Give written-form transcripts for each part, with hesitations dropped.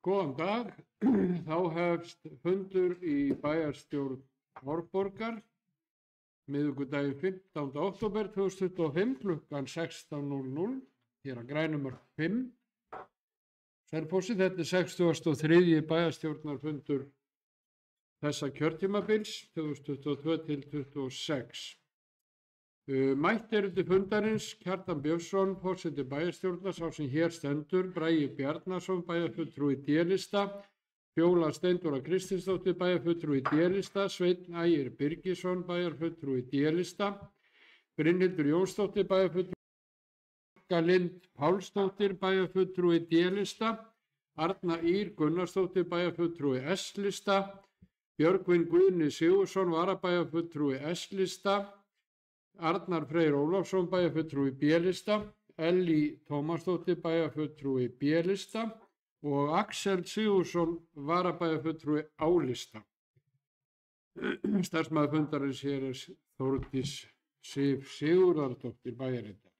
Góðan dag, þá hefst fundur í bæjarstjórn Árborgar miðvikudaginn 15. október 2025 klukkan 16:00 hér að Grænumörk 5. Selfossi, þetta er 63. bæjarstjórnarfundur þessa kjörtímabils 2022 til 2026. Mætt eru til fundarins Kjartan Björnsson, forseti bæjarstjórnar, sá sem hér stendur, Bragi Bjarnason, bæjarfulltrúi D-lista, Fjóla Steindóra Kristinsdóttir, bæjarfulltrúi D-lista, Sveinn Ægir Birgisson, bæjarfulltrúi D-lista, Brynhildur Jónsdóttir, bæjarfulltrúi Lind Pálsdóttir, bæjarfulltrúi D-lista, Arna Ýr Gunnarsdóttir, bæjarfulltrúi S-lista, Björgvin Guðni Sigurðsson, varabæjarfulltrúi S-lista, Arnar Freyr Ólafsson, bæjarfulltrúi B-lista, Ellý Tómasdóttir, bæjarfulltrúi B-lista og Axel Sigurðsson, varabæjarfulltrúi A-lista. Starfsmaður fundarins hér er Þórdís Sif Sigurðardóttir, bæjarritari.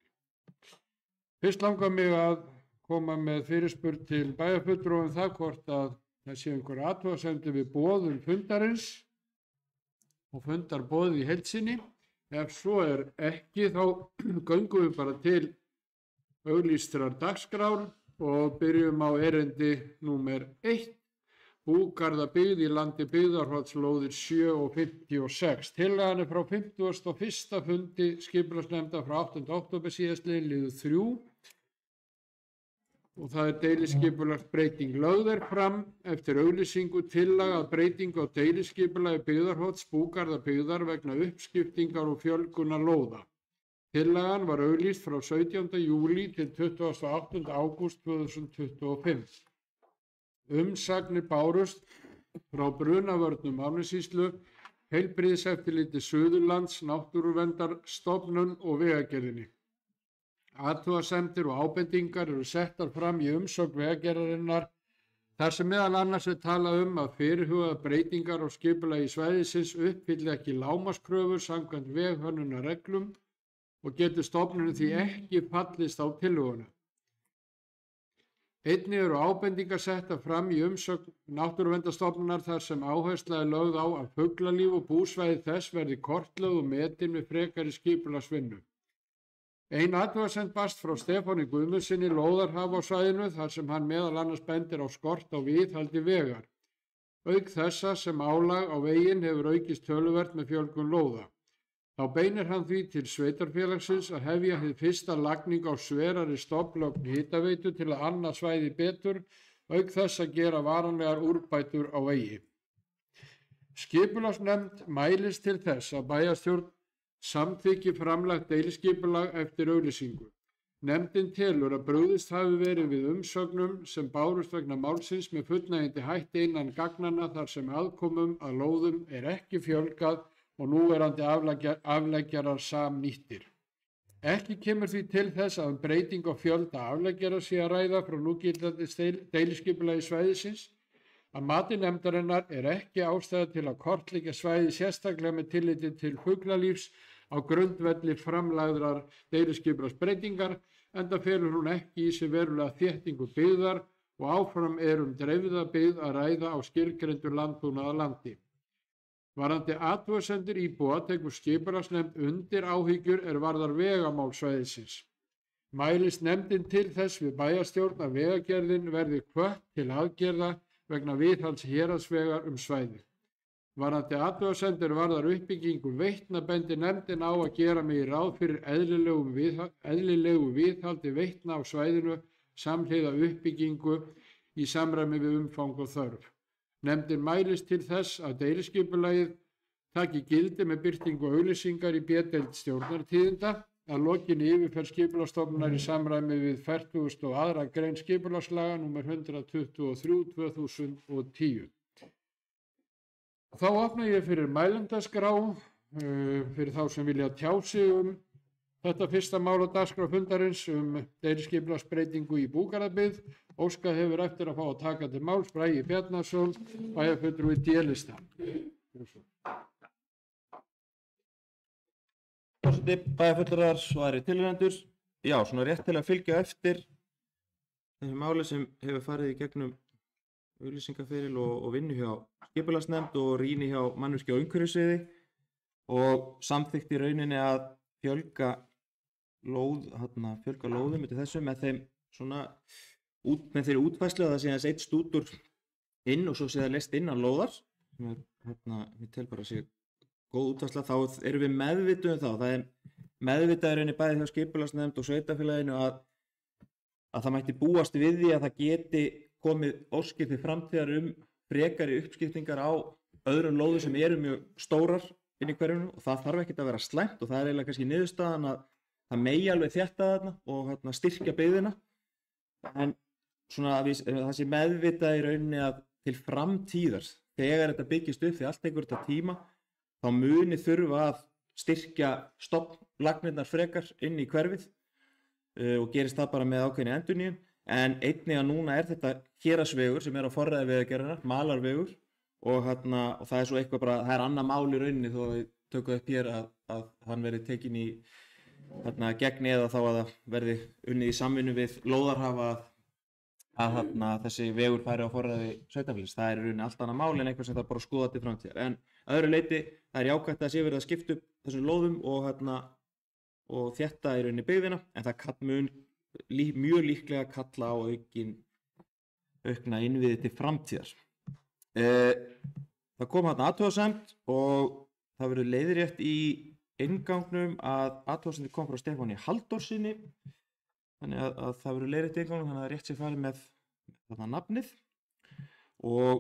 Fyrst langar mig að koma með fyrirspurn til bæjarfulltrúa það hvort að það sé einhver athugasemdir við boðun fundarins og fundarboðið í heild sinni. Ef svo er ekki, þá göngum við bara til auglýstrar dagskrár og byrjum á erindi númer 1. Búgarðabyggð í landi Byggðarholtslóðir 7 og 56. Tillagan er frá 51. fundi skipulagsnefndar frá 8. október síðastliðinn liður 3. Og það er deiliskipulagsbreyting. Lögð er fram eftir auglýsingu tillaga að breytingu á deiliskipulagi Byggðarholts Búgarðabyggðar vegna uppskiptingar og fjölgunar lóða. Tillagan var auglýst frá 17. júlí til 28. ágúst 2025. Umsagnir bárust frá Brunavörnum Árnessýslu, Heilbrigðiseftirliti Suðurlands, Náttúruverndarstofnun og Vegagerðinni. Athugasemdir og ábendingar eru settar fram í umsögn Vegagerðarinnar þar sem meðal annars er talað að fyrirhugaðar breytingar á skipulagi svæðisins uppfylli ekki lágmarkskröfur samkvæmt veghönnunarreglum og getur stofnunin því ekki fallist á tillöguna. Einnig eru ábendingar settar fram í umsögn Náttúruverndarstofnunar þar sem áhersla er lögð á að fuglalíf og búsvæði þess verði kortlögð og metin við frekari skipulagsvinnu. Ein athugasemd barst frá Stefáni Guðmundssyni lóðarhafa á svæðinu þar sem hann meðal annars bendir á skort á viðhaldi vegar. Auk þessa sem álag á veginn hefur aukist töluvert með fjölgun lóða. Þá beinir hann því til sveitarfélagsins að hefja hið fyrsta lagning á sverari stofnlögn hitaveitu til að annað svæði betur, auk þess að gera varanlegar úrbætur á vegi. Skipulagsnefnd mælist til þess að bæjarstjórn samþykki framlagt deiliskipulag eftir auglýsingu. Nefndin telur að brugðist hafi verið við umsögnum sem bárust vegna málsins með fullnægjandi hætti innan gagnanna þar sem aðkomum að lóðum er ekki fjölgað og núverandi afleggjarar samnýttir. Ekki kemur því til þess að breyting á fjölda afleggjara sé að ræða frá núgildandi deiliskipulagi svæðisins. Að mati nefndarinnar er ekki ástæða til að kortleggja svæði sérstaklega með tilliti til fuglalífs á grundvelli framlagðrar deiliskipulagsbreytingar enda felur hún ekki í sig verulega þéttingu byggðar og áfram dreifða byggð að ræða á skilgreindu landbúnaðarlandi. Varðandi athugasemdir íbúa tekur skipulagsnefnd undir áhyggjur er varðar vegamál svæðisins. Mælist nefndin til þess við bæjarstjórn að Vegagerðin verði hvött til aðgerða vegna viðhalds héraðsvegar svæðið. Varðandi athugasemdir varðar uppbyggingu veitna bendir nefndin á að gera megi ráð fyrir eðlilegu viðhaldi veitna á svæðinu samhliða uppbyggingu í samræmi við umfang og þörf. Nefndin mælist til þess að deiliskipulagið taki gildi með birtingu auglýsingar í B-deild stjórnartíðinda að lokinni yfirferð skipulagsstofnunar í samræmi við 42. grein skipulagslaga nr. 123/2010. Þá opna ég fyrir mælendaskrá fyrir þá sem vilja tjá sig þetta fyrsta mál á dagskrá fundarins deiliskipulagsbreytingu í Búgarðabyggð. Óskað hefur eftir að fá að taka til máls Bragi Bjarnason, bæjarfulltrúi D-lista. Bæjarfulltrúar, svari tilnefnendur. Já, svona rétt til að fylgja eftir þessi máli sem hefur farið í gegnum auglýsingaferil og vinnu hjá skipulagsnefnd og rýni hjá mannvirkja- og umhverfissviði og samþykkti í rauninni að fjölga lóðum eftir þessu með þeim svona með þeirri útfærslu að það sé aðeins einn stútur inn og svo sé það leyst inn á lóðar sem ég tel bara að sé góð útfærsla. Þá erum við meðvituð um það er meðvitað í rauninni bæði hjá skipulagsnefnd og sveitarfélaginu að það mætti búast við því að það geti komið óskir til framtíðar frekari uppskiptingar á öðrum lóðum sem eru mjög stórar inn í hverjum og það þarf ekkert að vera slæmt og það er eiginlega kannski niðurstaðan að það megi alveg þétta þarna og styrkja byggðina en svona það sé meðvitað í rauninni að til framtíðar þegar þetta byggist upp því allt tekur þetta tíma þá muni þurfa að styrkja stofnlagnirnar frekar inn í hverfið og gerist það bara með ákveðinni endurnýjun en einnig að núna er þetta héraðsvegur sem er á forræði Vegagerðarinnar, malarvegur og það er svo eitthvað bara, það er annað mál í rauninni þó að við tökum upp hér að hann verði tekin í gegn eða þá að það verði unnið í samvinnu við lóðarhafa að þessi vegur færi á forræði sveitarfélags. Það er í rauninni allt annað mál en eitthvað sem það bara skoða til framtíðar. En að öðru leyti það er jákvætt að sé verið að skipta upp þessum lóðum og þétta í rauninni byggðina en það mun mjög líklega kalla á aukna innviði til framtíðar. Það kom athugasemd og það verður leiðrétt í inngangnum að athugasemd kom frá Stefáni Halldórssyni þannig að það verður leiðrétt í inngangnum þannig að það er rétt sér farið með þarna nafnið og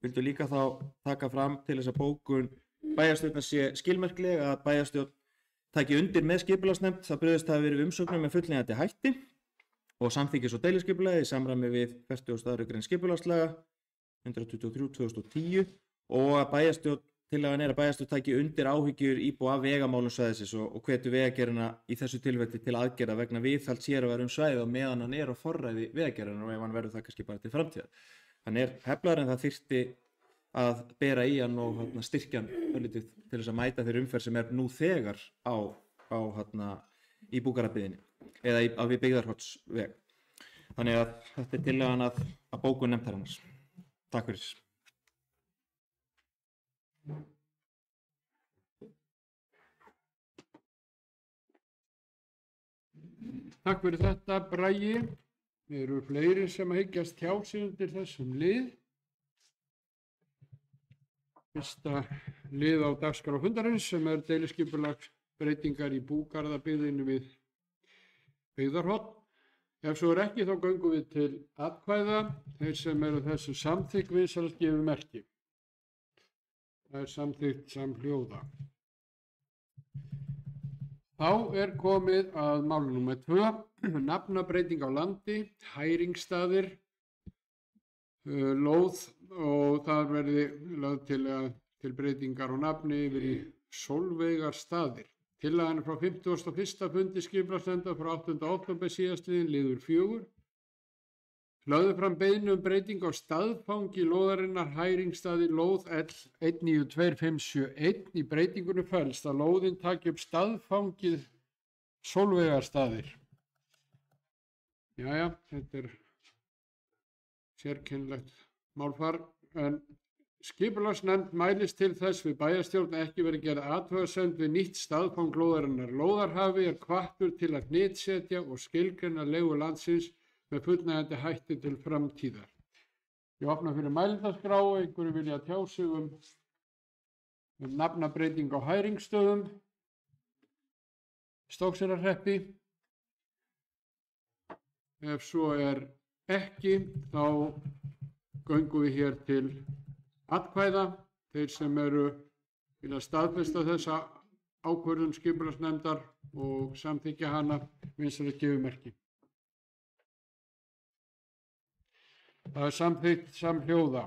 vildu líka þá taka fram til þess að bókun bæjarstjórnar sé skilmerkileg að bæjarstjórn taki undir með skipulagsnefnd það brugðist hafi verið umsóknum með fullnægjandi hætti og samþykkis- og deiliskipulagi í samræmi við 42. grein skipulagslaga 123/2010 og að tillagan er að bæjarstjórn taki undir áhyggjur íbúa af vegamálum svæðisins og hvetur Vegagerðina í þessu tilfelli til aðgerða vegna viðhalds sérværu svæðið á meðan hann er á forræði Vegagerðarinnar og ef hann verður það kannski bara til framtíðar. Hann er heflaður en það þyrfti að bera í hann og styrkja hann örlítið til þess að mæta þeirri umferð sem er nú þegar í Búkarabyggðinni eða við Byggðarholtsveg. Þannig að þetta er tillagan að bókun nefndarinnar. Takk fyrir. Takk fyrir þetta, Bragi. Við eru fleiri sem að hyggjast hjá sig undir þessum lið. Fyrsta lið á dagskrá fundarins sem er deiliskipulagsbreytingar í Búgarðabyggðinni við Byggðarholt. Ef svo er ekki þá göngum við til atkvæða. Þeir sem eru þessu samþykk vinsalast gefi merki. Það er samþykkt samhljóða. Þá er komið að máli númer 2, nafnabreyting á landi, hæringsstaðir, lóð og það verði lögð til breytingar á nafni yfir í Sólveigarstaðir. Tillagan frá 51. fundi skipulagsnefndar frá 8. október síðastliðinn liður 4. Lögðu fram beiðni breyting á staðfangi lóðarinnar hæringsstaði lóð L 192571. Í breytingunni felst að lóðin taki upp staðfangið Sólveigarstaðir. Jæja, þetta er sérkennilegt málfar en skipulagsnefnd mælist til þess við bæjarstjórn ekki verið gerð athugasemd við nýtt staðfang lóðarinnar. Lóðarhafi er hvattur til að hnitsetja og skilgreina leigu landsins með fullnægjandi hætti til framtíðar. Ég opna fyrir mælendaskrá, einhverju vilja tjá sig um nafnabreyting á hæringsstöðum, Stokkseyrahreppi. Ef svo er ekki, þá göngum við hér til atkvæða. Þeir sem eru vilja staðfesta þessa ákvörðun skipulagsnefndar og samþykkja hana, vinsalegt gefi merki. Það er samþykkt samhljóða.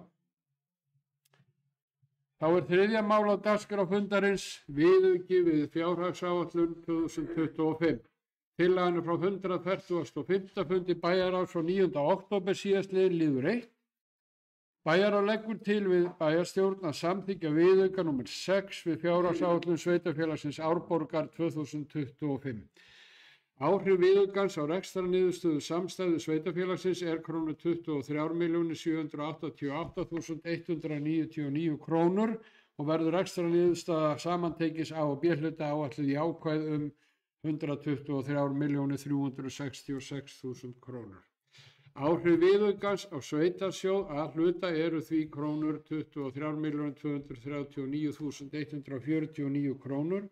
Þá er þriðja mál á dagskrá fundarins viðauki við fjárhagsáætlun 2025. Tillagan frá 145. fundi bæjarráðs frá 9. október síðastliðinn liður 1. Bæjarráð leggur til við bæjarstjórn að samþykkja viðauka nr. 6 við fjárhagsáætlun sveitarfélagsins Árborgar 2025. Áhrif viðaukans á rekstrarniðurstöðu samstæðu sveitarfélagsins er krónur 23.788.199 krónur og verður rekstrarniðurstaða samantekis A og B hluta áætluð jákvæð 123.366.000 krónur. Áhrif viðaukans á sveitarsjóð A hluta eru því krónur 23.239.149 krónur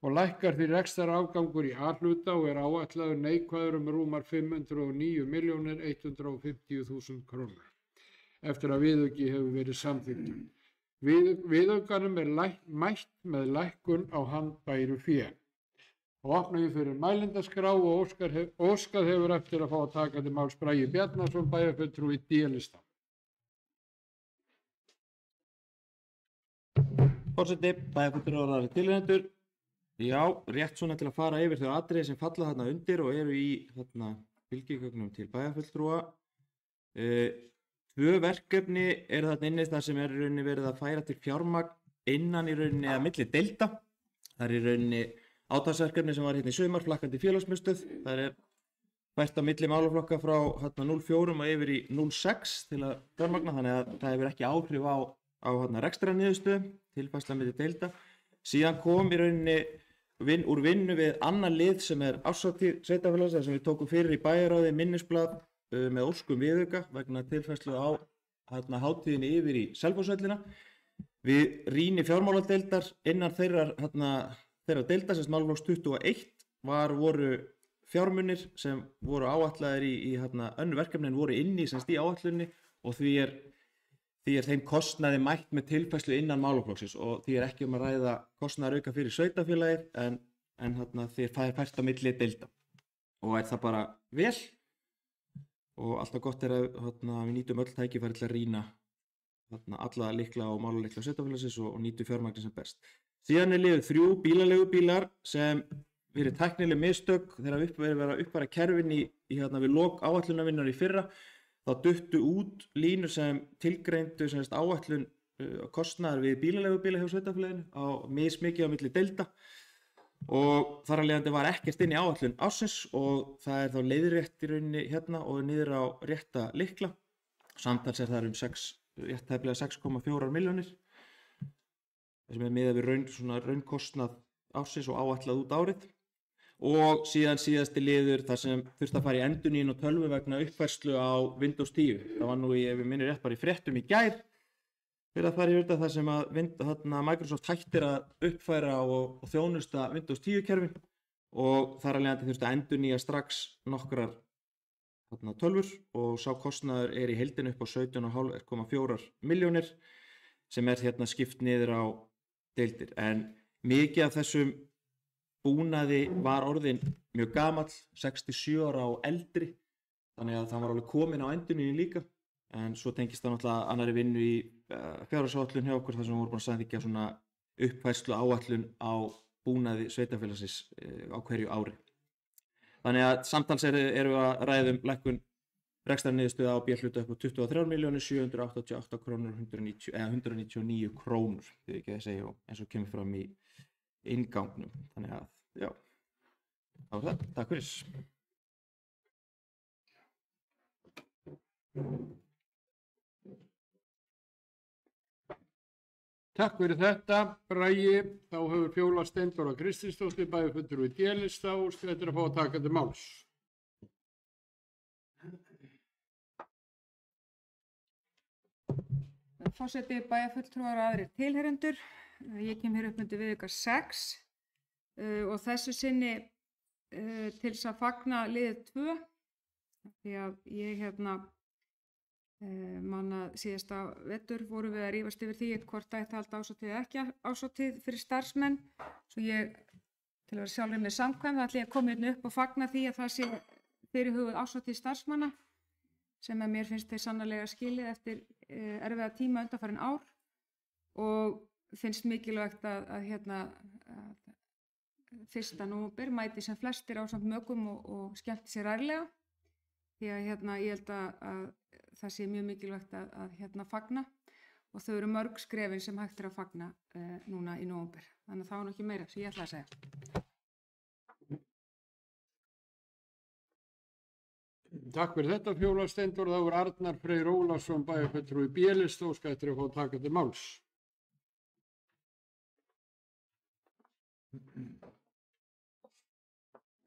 og lækkar því rekstrarafgangur í A hluta og er áætlaður neikvæður rúmar 509.150.000 krónur eftir að viðauki hefur verið samþykktur. Viðaukanum er mætt með lækkun á handbæru fé. Og opna ég fyrir mælendaskrá og óskað hefur eftir að fá að taka til máls Bragi Bjarnason, bæjarfulltrúi D-lista. Forseti, bæjarfulltrúar tilnefndur. Já, rétt svona til að fara yfir þau atriði sem falla þarna undir og eru í fylgigögnum til bæjarfulltrúa. 2 verkefni eru þarna inni þar sem er í rauninni verið að færa til fjármagn innan í rauninni að milli deilda. Það er í rauninni átaksverkefni sem var hérna í sumar, flakkandi félagsmiðstöð. Það er fært á milli málaflokka frá 04 og yfir í 06 til að fjármagna, þannig að það hefur ekki áhrif á rekstrarniðurstöðu, tilfærsla milli deilda. Síðan kom í rauninni úr vinnu við annan lið sem er árshátíð sveitarfélagsins sem við tókum fyrir í bæjarráði minnisblað með óskum viðauka vegna tilfærslu á hátíðinni yfir í Selfossvellina. Við rýni fjármáladeildar innan þeirra deilda sem málaflokks 21 voru fjármunir sem voru áætlaðir í önnur verkefnin voru inni í áætlunni og því er þeim kostnaði mætt með tilfærslu innan málaflokksins og því er ekki að ræða kostnaðarauka fyrir sveitarfélagið en því það fært á milli deilda og er það bara vel og alltaf gott er að við nýtum öll tækifæri til að rýna alla lykla og málalykla sveitarfélagsins og nýtum fjármagnið sem best. Síðan er liður 3 bílaleigubílar sem fyrir tæknileg mistök þegar verið að uppfæra kerfin við lok áætlunarvinnar í fyrra. Þá duttu út línur sem tilgreindu áætlun kostnaðar við bílaleigubíla hjá sveitarfélaginu á mismikið á milli deilda og þar af leiðandi var ekkert inn í áætlun ársins og það er þá leiðrétt í rauninni hérna og niður á rétta lykla. Samtals er það rétt tæplega 6,4 milljónir sem er miðað við raunkostnað ársins og áætlað út árið. Og síðan síðasti liður þar sem þurfti að fara í endurnýjun og tölvu vegna uppfærslu á Windows 10. Það var nú ef ég minnir rétt bara í fréttum í gær fyrir að fara í þetta þar sem að Microsoft hættir að uppfæra og þjónusta Windows 10 kerfin og þar af leiðandi þurfti að endurnýja strax nokkrar tölvur og sá kostnaður er í heildina upp á 17,4 milljónir sem er skipt niður á deildir. En mikið af þessum búnaði var orðin mjög gamall, 67 ára og eldri, þannig að það var alveg komin á endurnýjun líka, en svo tengist það náttúrulega annarri vinnu í fjárhagsáætlun hjá okkur þar sem við vorum búin að samþykkja svona uppfærslu áætlun á búnaði sveitarfélagsins á hverju ári. Þannig að samtals erum við að ræða lækkun rekstrarniðurstöðu á B-hluta upp á 23.788.199 krónur, því ekki að segja eins og kemur fram í inngangnum. Þannig að, já, það var það. Takk fyrir. Takk fyrir þetta, Bragi. Þá hefur Fjóla Steindóra Kristinsdóttir bæjarfulltrúi D-lista og skrættir að fá að taka til máls. Forseti, bæjarfulltrúar og aðrir tilheyrendur. Ég kem hér upp undir viðauka 6 og þessu sinni til þess að fagna liðið 2 því að ég manna síðasta vetur vorum við að rífast yfir því hvort það ætti að halda árshátíð eða ekki árshátíð fyrir starfsmenn. Svo ég, til að vera sjálfur með samkvæm, ætla ég að koma hérna upp og fagna því að það sé fyrirhuguð árshátíð starfsmanna sem að mér finnst þeir sannarlega skilið eftir erfiða tíma undanfarin ár og finnst mikilvægt að 1. nóvember mæti sem flestir ásamt mökum og skemmti sér ærlega því að ég held að það sé mjög mikilvægt að fagna og þau eru mörg skrefin sem hægt er að fagna núna í nóvember. Þannig að það var nú ekki meira sem ég ætla að segja. Takk fyrir þetta Fjóla Steindór. Það voru Arnar Freyr Ólafsson, bæjarfulltrúi B-lista, óska eftir að fá að taka til máls.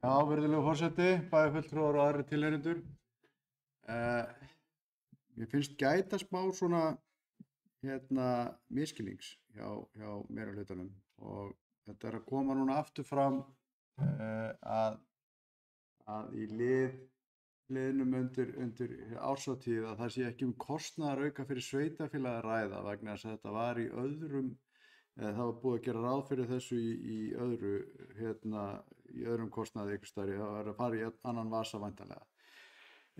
Já, virðulegur forseti, bæjarfulltrúar og aðrir tilheyrendur. Mér finnst gæta smá svona miskilnings hjá meirihlutanum og þetta að koma núna aftur fram að í liðnum undir árshátíð að það sé ekki kostnaðarauka fyrir sveitarfélag að ræða vegna þess að þetta var í öðrum, það var búið að gera ráð fyrir þessu í öðrum kostnaði ykkur stærri, það var að fara í annan vasa væntanlega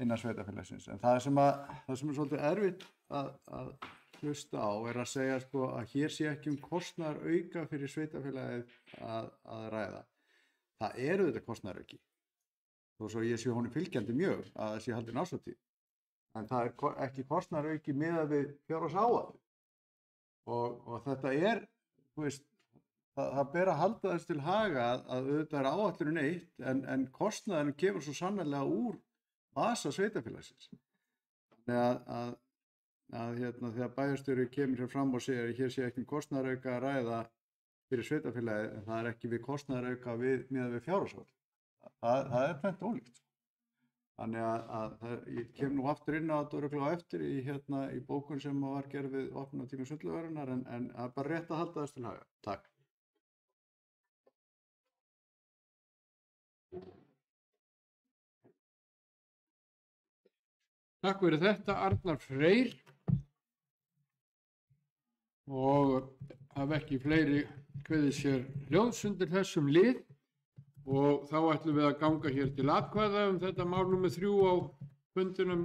innan sveitarfélagsins. En það sem er svolítið erfitt að hlusta á er að segja sko að hér sé ekki kostnaðarauka fyrir sveitarfélagið að ræða. Það eru þetta kostnaðarauki. Þó svo ég sé honum fylgjandi mjög að það sé haldin árshátíð. En það er ekki kostnaðarauki miðað við fjárhagsáætlun. Og þetta er, þú veist, það ber að halda þess til haga að auðvitað er áætlunin eitt en kostnaðurinn kemur svo sannarlega úr vasa sveitarfélagsins. Þannig að þegar bæjarstjóri kemur hér fram og segir að hér sé ekki kostnaðarauka að ræða fyrir sveitarfélagið en það er ekki við kostnaðarauka miðað við fjárhagsáætlun. Það er tvennt ólíkt. Þannig að ég kem nú aftur inn á þetta örugglega á eftir í bókun sem var gerð við opnunartíma Sundlaugarinnar en það er bara rétt að halda þess til haga. Takk. Takk fyrir þetta Arnar Freyr og hafa ekki fleiri kveðið sér hljóðs undir þessum lið. Og þá ætlum við að ganga hér til atkvæða þetta mál númer 3 á fundinum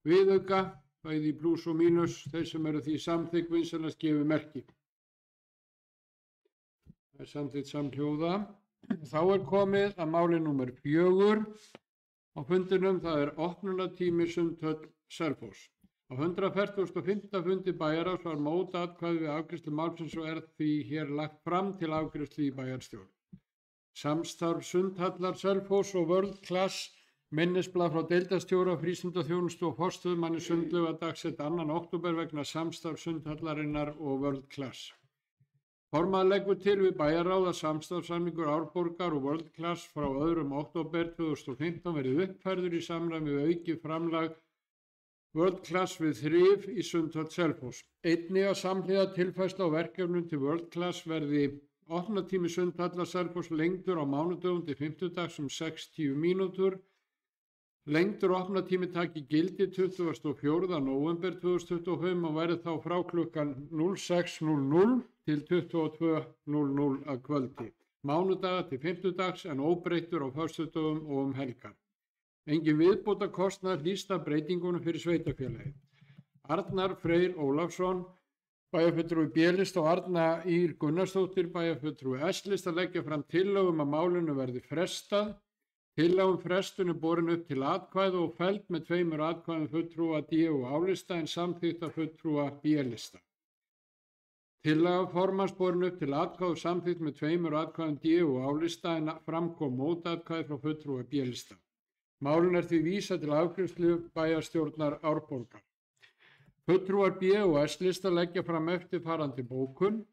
viðauka, bæði í plús og mínus, þeir sem eru því samþykk vinsamlegast gefi merki. Það er samþykkt samhljóða. Þá er komið að máli númer 4 á fundinum, það er opnunartími Sundhöll Selfoss. Á 145. fundi bæjarráðs var mótatkvæði við afgreiðslu málsins og er því hér lagt fram til afgreiðslu í bæjarstjórn. Samstarf Sundhallar Selfoss og World Class minnisblað frá deildarstjóra frístundaþjónustu og forstöðumanni Sundlauga dagsett 2. október vegna samstarf Sundhallarinnar og World Class. Formaður leggur til við bæjarráð að samstarfssamningur Árborgar og World Class frá 2. október 2015 verið uppfærður í samræmi við aukið framlag World Class við þrif í Sundhöll Selfoss. Einnig að samhliða tilfærslu á verkefnum til World Class verði opnunartími Sundhallar Selfoss lengdur á mánudögum til fimmtudags 60 mínútur. Lengdur opnunartími taki gildi 24. nóvember 2025 og verði þá frá klukkan 06:00 til 22:00 að kvöldi. Mánudaga til fimmtudags en óbreyttur á föstudögum og helgar. Engin viðbótarkostnaður hlýst af breytingunum fyrir sveitarfélagið. Arnar Freyr Ólafsson, bæjarfulltrúi B-lista og Arna Ýr Gunnarsdóttir, bæjarfulltrúi S-lista leggja fram tillögum að málinu verði frestað. Tillögum frestun er borin upp til atkvæða og felld með 2 atkvæðum fulltrúa D- og A-lista en samþykkt af fulltrúa B-lista. Tillaga formanns borin upp til atkvæða og samþykkt með 2 atkvæðum D- og A-lista en framkom mótatkvæði frá fulltrúa B-lista. Málinu er því vísað til afgreiðslu bæjarstjórnar Árborgar. Fulltrúar B- og S-lista leggja fram eftirfarandi bókun.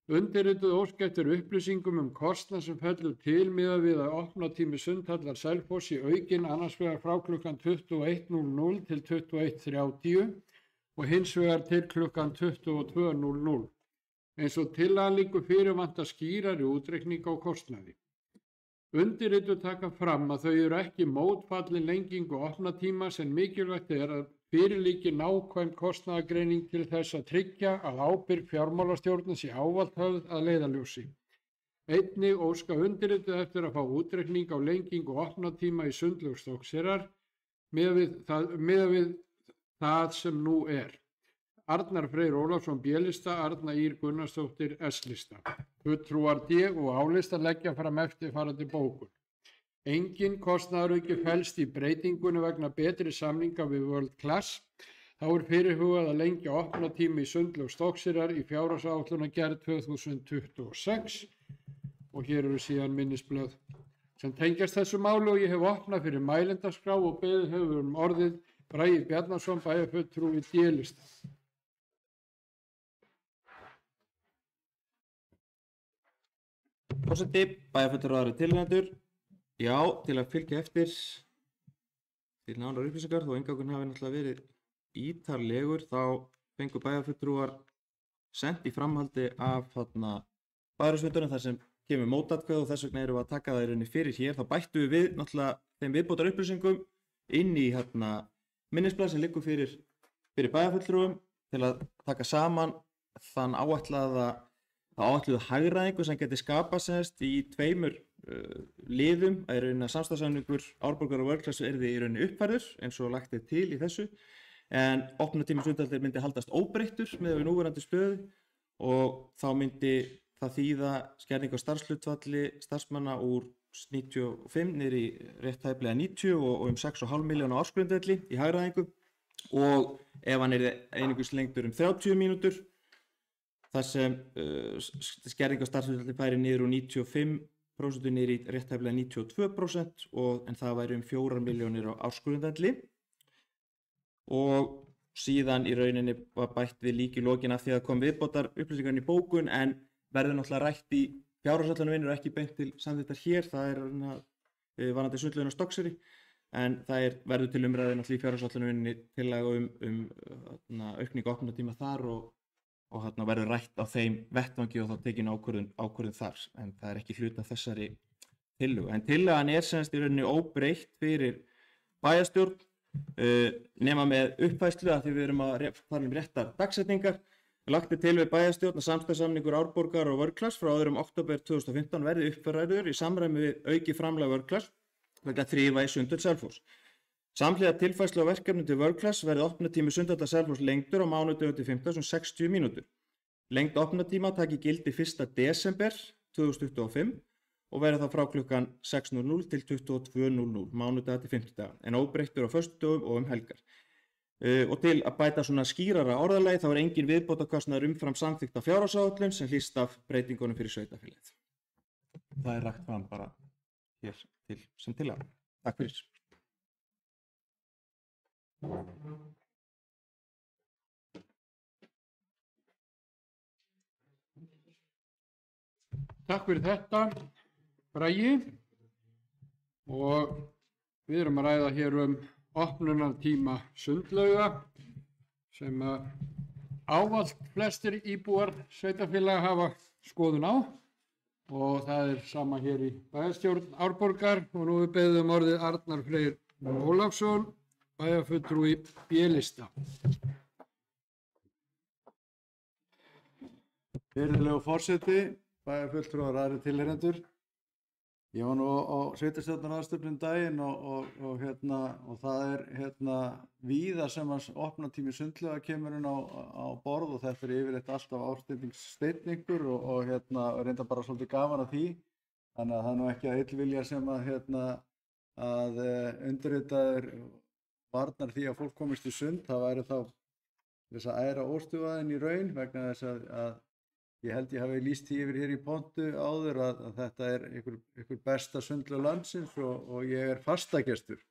Undirrituð ósk eftir upplýsingum kostnað sem fellur til miðað við að opnunartími Sundhallar Selfoss í aukinn annars vegar frá klukkan 21:00 til 21:30 og hins vegar til klukkan 22:00. Eins og tillagan liggur fyrir vantar skýrari útreikning á kostnaði. Undirrituð taka fram að þau eru ekki mótfallin lengingu opnunartíma sem mikilvægt er að fyrirliggi nákvæm kostnaðargreining til þess að tryggja að ábyrgð fjármálastjórnar sé ávallt höfð að leiðarljósi. Einnig óska undirrituð eftir að fá útreikning á lengingu opnunartíma í Sundlaug Stokkseyrar miðað við það sem nú er. Arnar Freyr Ólafsson B-lista, Arna Ýr Gunnarsdóttir S-lista. Fulltrúar D- og A-lista leggja fram eftirfarandi bókun. Engin kostnaðarauki felst í breytingunni vegna betri samninga við World Class. Þá er fyrirhugað að lengja opnunartíma í Sundlaug Stokkseyrar í fjárhagsáætlunargerð 2026 og hér eru síðan minnisblöð sem tengjast þessu máli og ég hef opnað fyrir mælendaskrá og beðið hefur orðið Bragi Bjarnason, bæjarfulltrúi D-lista. Forseti, bæjarfulltrúar og tilnefnendur. Já, til að fylgja eftir til nánar upplýsingar, þó inngangurinn hafi náttúrulega verið ítarlegur, þá fengu bæjarfulltrúar sent í framhaldi af bæjarráðsfundunum þar sem kemur mótatkvæði og þess vegna erum við að taka það í rauninni fyrir hér. Þá bættum við náttúrulega þeim viðbótar upplýsingum inn í minnisblað sem liggur fyrir bæjarfulltrúum til að taka saman þann áætluðu hagræðingu sem geti skapast í tveimur liðum, að í rauninni að samstarfssamningur Árborgar og World Class yrði í rauninni uppfærður eins og lagt til í þessu, en opnunartími Sundhallir myndi haldast óbreyttur með núverandi stöðu og þá myndi það þýða skerðing á starfshlutfalli starfsmanna úr 95 niður í rétt tæplega 90 og 6,5 milljón á ársgrundvelli í hagræðingu, og ef hann yrði einungis lengdur 30 mínútur þar sem skerðing á starfshlutfalli færi niður úr 95% niður í rétt tæplega 92% en það væri 4 milljónir á ársgrundvelli. Og síðan í rauninni var bætt við líka í lokin af því að kom viðbótar upplýsingarinn í bókun, en verður náttúrulega rætt í fjárhagsáætlunarvinnu og ekki beint til samþykktar hér, það er varðandi Sundlaugin og Stokkseyri, en það verður til umræðu náttúrulega í fjárhagsáætlunarvinnu tillaga aukningu opnunartíma þar og verður rætt á þeim vettvangi og þá tekin ákvörðun þar, en það er ekki hluti af þessari tillögu. En tillagan er semst í rauninni óbreytt fyrir bæjarstjórn, nema með uppfærslu að því við erum að fara réttar dagsetningar. Lagt til við bæjarstjórn að samstarfssamningur Árborgar og World Class frá 2. október 2015 verði uppfærður í samræmi við auki framlag World Class vegna þrifa í Sundhöll Selfoss. Samhliða tilfærslu á verkefni til World Class verði opnunartími Sundhallar Selfoss lengdur á mánudögum til 15 60 mínútur. Lengd opnunartíma taki gildi 1. desember 2025 og verði þá frá klukkan 6:00 til 22:00 mánudaga til 50 daga, en óbreyttur á föstudögum og helgar. Og til að bæta svona skýrara orðalagi þá er engin viðbótarkostnaður umfram samþykkta fjárhagsáætlun sem hlýst af breytingunum fyrir sveitarfélagið. Það er lagt fram bara hér sem tillaga. Takk fyrir. Takk fyrir þetta, Bragi, og við erum að ræða hér opnunartíma sundlauga sem ávallt flestir íbúar sveitarfélaga hafa skoðun á, og það er sama hér í bæjarstjórn Árborgar, og nú við beðum orðið Arnar Freyr Ólafsson, bæjarfulltrúi B-lista. Virðulegur forseti, bæjarfulltrúar og aðrir tilheyrendur. Ég var nú á sveitarstjórnaraðstöfnum daginn og það er víða sem að opnunartími sundlauga kemur inn á borð, og þetta er yfirleitt alltaf ásteytingssteytningur og reynda bara svolítið gaman af því. Þannig að það er nú ekki að illvilja sem að undirritaður varnar því að fólk komist í sund. Það væri þá þess að æra óstuðaðinn í raun, vegna þess að ég held ég hafi lýst því yfir hér í pontu áður að þetta er einhver besta sundlaug landsins og ég er fastagestur.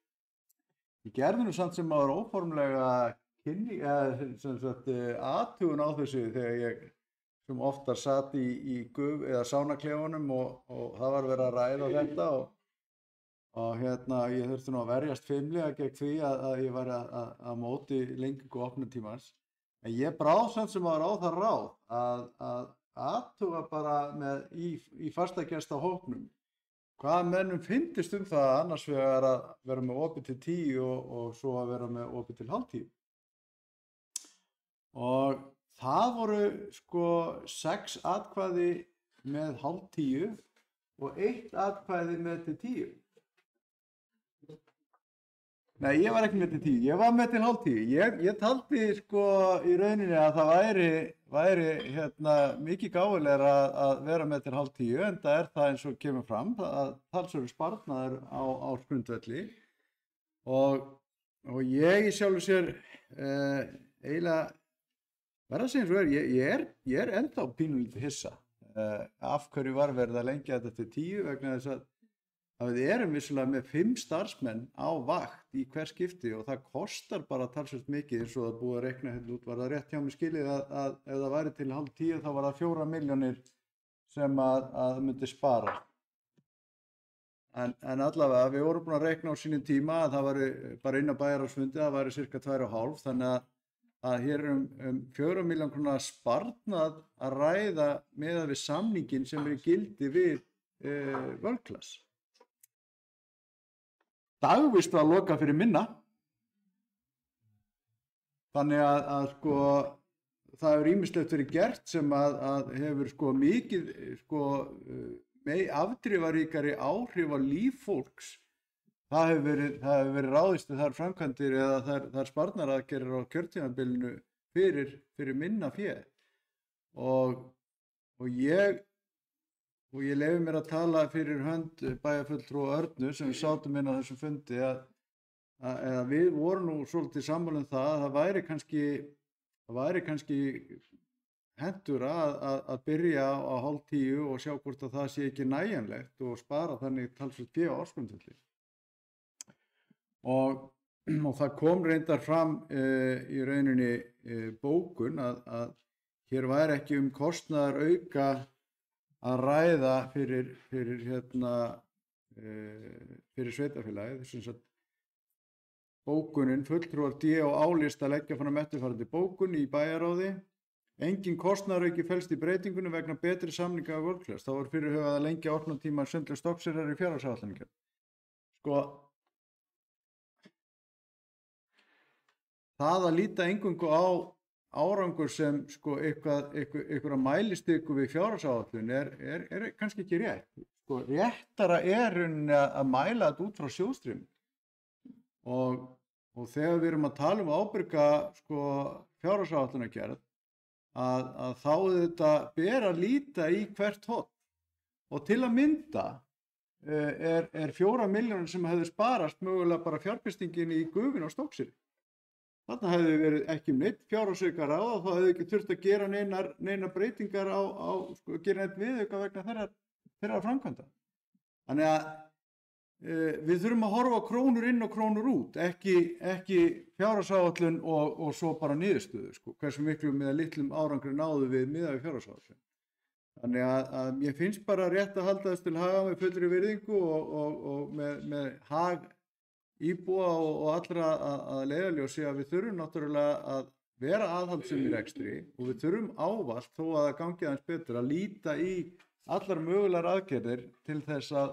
Ég gerði nú samt sem áður óformlega athugun á þessu þegar ég sem oftar sat í guf eða sánaklefunum og það var verið að ræða þetta og ég þurfti nú að verjast feimlega gegn því að ég var að móti lengingu opnunartímans. En ég bráð samt sem áður á það ráð að athuga bara í fastagestahópnum hvað mönnum fyndist það annars vegar að vera með opið til 10 og svo að vera með opið til 9:30. Og það voru 6 atkvæði með 9:30 og 1 atkvæði með til 10. Nei, ég var ekki með til 10, ég var með til 9:30. Ég taldi í rauninni að það væri mikið gáfulegra að vera með til 9:30, en það er það eins og kemur fram að talsverður sparnaður á ársgrundvelli og ég í sjálfu sér eiginlega verða að segja eins og ég er ennþá pínulítið hissa af hverju var verið að lengja þetta til 10, vegna þess að að við erum vissulega með 5 starfsmenn á vakt í hver skipti og það kostar bara talsvert mikið eins og það búið að rekna hérna út, var það rétt hjá mig skilið að ef það væri til 9:30 þá var það 4 milljónir sem að myndi spara. En allavega, við vorum búin að rekna á sínum tíma að það væri bara inn á bæjarráðsfundi, það væri cirka 2,5, þannig að hér er 4 milljón króna sparnað að ræða miðað við samningin sem er í gildi við World Class. Dagvist var loka fyrir minna, þannig að sko það hefur ýmislegt verið gert sem að hefur sko mikið sko afdrifaríkari áhrif á líf fólks. Það hefur verið ráðist þar framkvæmdir eða þar sparnaraðgerðir á kjörtímabilinu fyrir minna fé og ég leyfi mér að tala fyrir hönd bæjarfulltrúa Örnu sem við sátum inn á þessum fundi að við vorum nú svolítið sammála um það að það væri kannski hentur að byrja á 9:30 og sjá hvort að það sé ekki nægjanlegt og spara þannig talsvert fé á ársgrundvelli. Og það kom reyndar fram í rauninni bókun að hér væri ekki kostnaðar auka að ræða fyrir sveitarfélagið, þess að bókunin fulltrúar D og álist að leggja fram eftirfarandi bókun í bæjarráði. Engin kostnaðarauki felst í breytingunni vegna betri samninga af World Class. Þá var fyrirhugað að lengja opnunartíma Sundlaug Stokkseyrar í fjárhagsáætlun. Sko, það að líta eingöngu á árangur sem sko einhverja mælistiku við fjárhagsáætlun er kannski ekki rétt. Sko, réttara er að mæla þetta út frá sjóðstreymi. Og þegar við erum að tala ábyrga sko fjárhagsáætlunargerð að þá þetta ber að líta í hvert horn. Og til að mynda er 4 milljónir sem hefði sparast mögulega bara fjárfestingin í gufin á Stokkseyri. Þarna hefði verið ekki neitt fjárhagsauka ráð og þá hefði ekki þurft að gera neina breytingar sko, gera neitt viðauka vegna þeirra framkvæmda. Þannig að við þurfum að horfa krónur inn og krónur út, ekki fjárhagsáætlun og svo bara niðurstöðu, sko, hversu miklu með litlum árangri náðu við miðað við fjárhagsáætlun. Þannig að ég finnst bara rétt að halda þess til haga með fullri virðingu og með hag íbúa og allra að leiðarljósi að við þurfum náttúrulega að vera aðhaldssöm í rekstri og við þurfum ávallt þó að það gangi aðeins betur að líta í allar mögulegar aðgerðir til þess að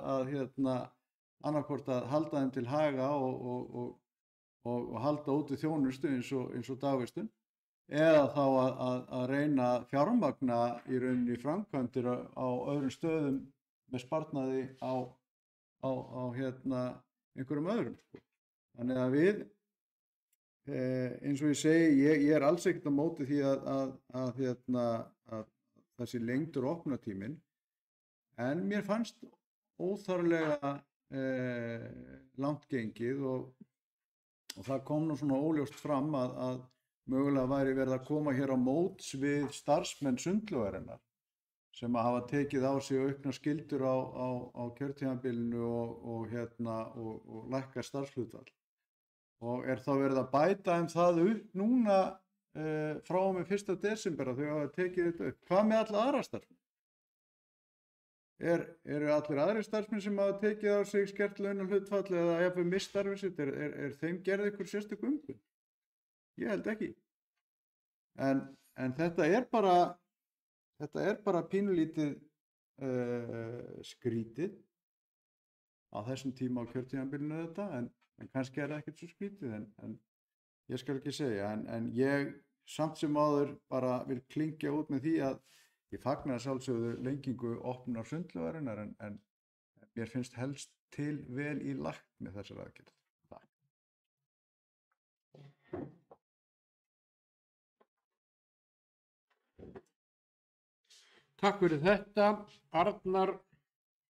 annarkvort að halda þeim til haga og halda úti þjónustu eins og dagvistun eða þá að reyna að fjármagna í rauninni framkvæmdir á öðrum stöðum með sparnaði á einhverjum öðrum. Sko. Þannig að við, eins og ég segi, ég er alls ekkert á móti því að þessi lengdur opnatíminn, en mér fannst óþarflega langt gengið og það kom nú svona óljóst fram að mögulega væri verið að koma hér á móts við starfsmenn sundlaugarinnar sem að hafa tekið á sig aukna skyldur á kjörtímabilinu og lækka starfshlutfall. Og er þá verið að bæta það upp núna frá og með 1. desember að þau hafa tekið þetta upp. Hvað með alla aðra starfsmenn? Eru allir aðrir starfsmenn sem hafa tekið á sig skert launahlutfall eða jafnvel misst starfið sitt? Er þeim gerð ykkur sérstök umbun? Ég held ekki. En þetta er bara pínulítið skrítið á þessum tíma á kjörtímabilinu þetta, en kannski er það ekkert svo skrítið, en ég skal ekki segja, en ég samt sem áður bara vil klingja út með því að ég fagna sjálfsögðu lengingu opnunar sundlaugarinnar, en mér finnst helst til vel í lagt með þessar aðgerðir. Takk fyrir þetta. Arnar,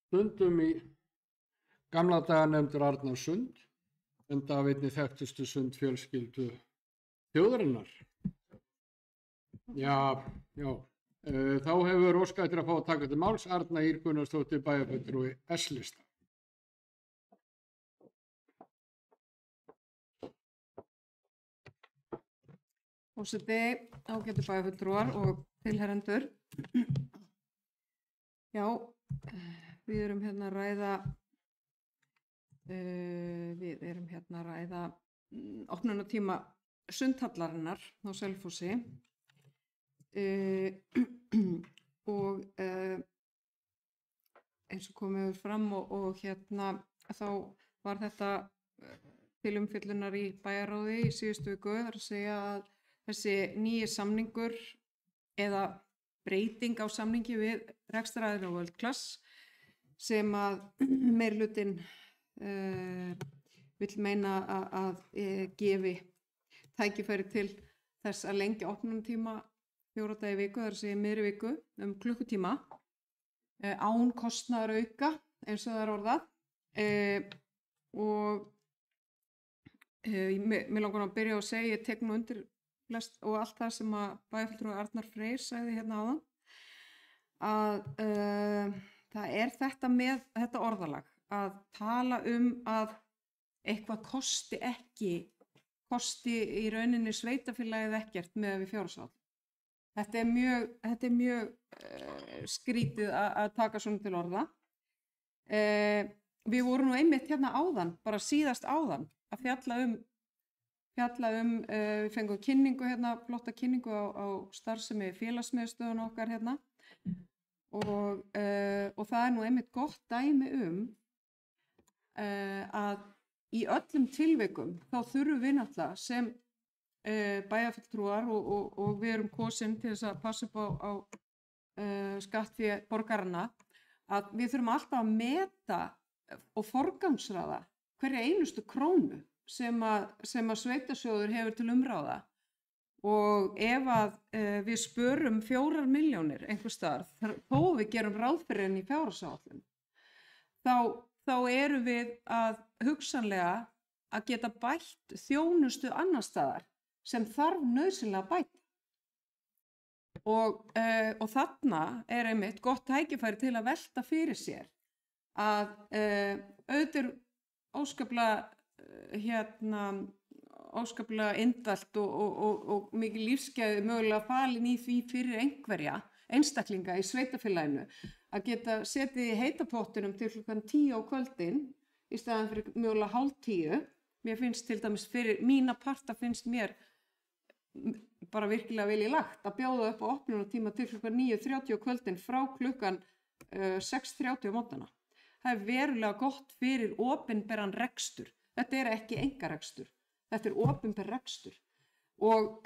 stundum í gamla daga nefndur Arnar Sund, en það einnig þekktustu sundfjölskyldu þjóðarinnar. Já. Þá hefur óskað eftir að fá að taka til máls Arna Ýr Gunnarsdóttir bæjarfulltrúi S-lista. Forseti, ágætu bæjarfulltrúar og tilherendur. Já, við erum hérna að ræða opnunartíma sundhallarinnar á Selfossi og eins og komið fram og hérna þá var þetta til umfjöllunar í bæjarráði í síðustu viku, þar að segja að þessi nýji samningur eða breyting á samningi við rekstraraðila World Class sem að meirihlutinn vill meina að gefi tækifæri til þess að lengja opnunartíma 4 daga í viku, þar að segja miðri viku klukkutíma án kostnaðar auka eins og það orðað og mér langar að byrja að segja, ég tek nú undir flest og allt það sem að bæjarfulltrúi Arnar Freyr sagði hérna áðan að það þetta með þetta orðalag að tala að eitthvað kosti í rauninni sveitarfélagið ekkert með við fjárhagsáætlun. Þetta er mjög skrítið að taka svona til orða. Við vorum nú einmitt hérna áðan, bara síðast áðan, að fjalla um við fengum kynningu hérna, flotta kynningu á starfsemi félagsmiðstöðun okkar hérna og það nú einmitt gott dæmi að í öllum tilvikum þá þurfum við náttúrulega sem bæjarfulltrúar og við erum kosin til þess að passa upp á skattfé borgaranna að við þurfum alltaf að meta og forgangsraða hverja einustu krónu sem að sveitarsjóður hefur til umráða og ef að við spörum 4 milljónir einhvers staðar, þó við gerum ráð fyrir henni í fjárhagsáætlun, þá erum við að hugsanlega að geta bætt þjónustu annar staðar sem þarf nauðsynlega að bæta. Og þarna er einmitt gott tækifæri til að velta fyrir sér að auðvitað óskaplega indælt og mikið lífsgæði mögulega falin í því fyrir einhverja einstaklinga í sveitarfélaginu að geta setið í heita pottinum til klukkan 10 á kvöldin í staðan fyrir mögulega 9:30. Mér finnst til dæmis fyrir mína parta finnst mér bara virkilega vel í lagt að bjóða upp á opnunartíma til klukkan 9:30 á kvöldin frá klukkan 6:30 á mótana. Það er verulega gott fyrir opinberan rekstur. Þetta er ekki einkarekstur. Þetta er opinber rekstur. Og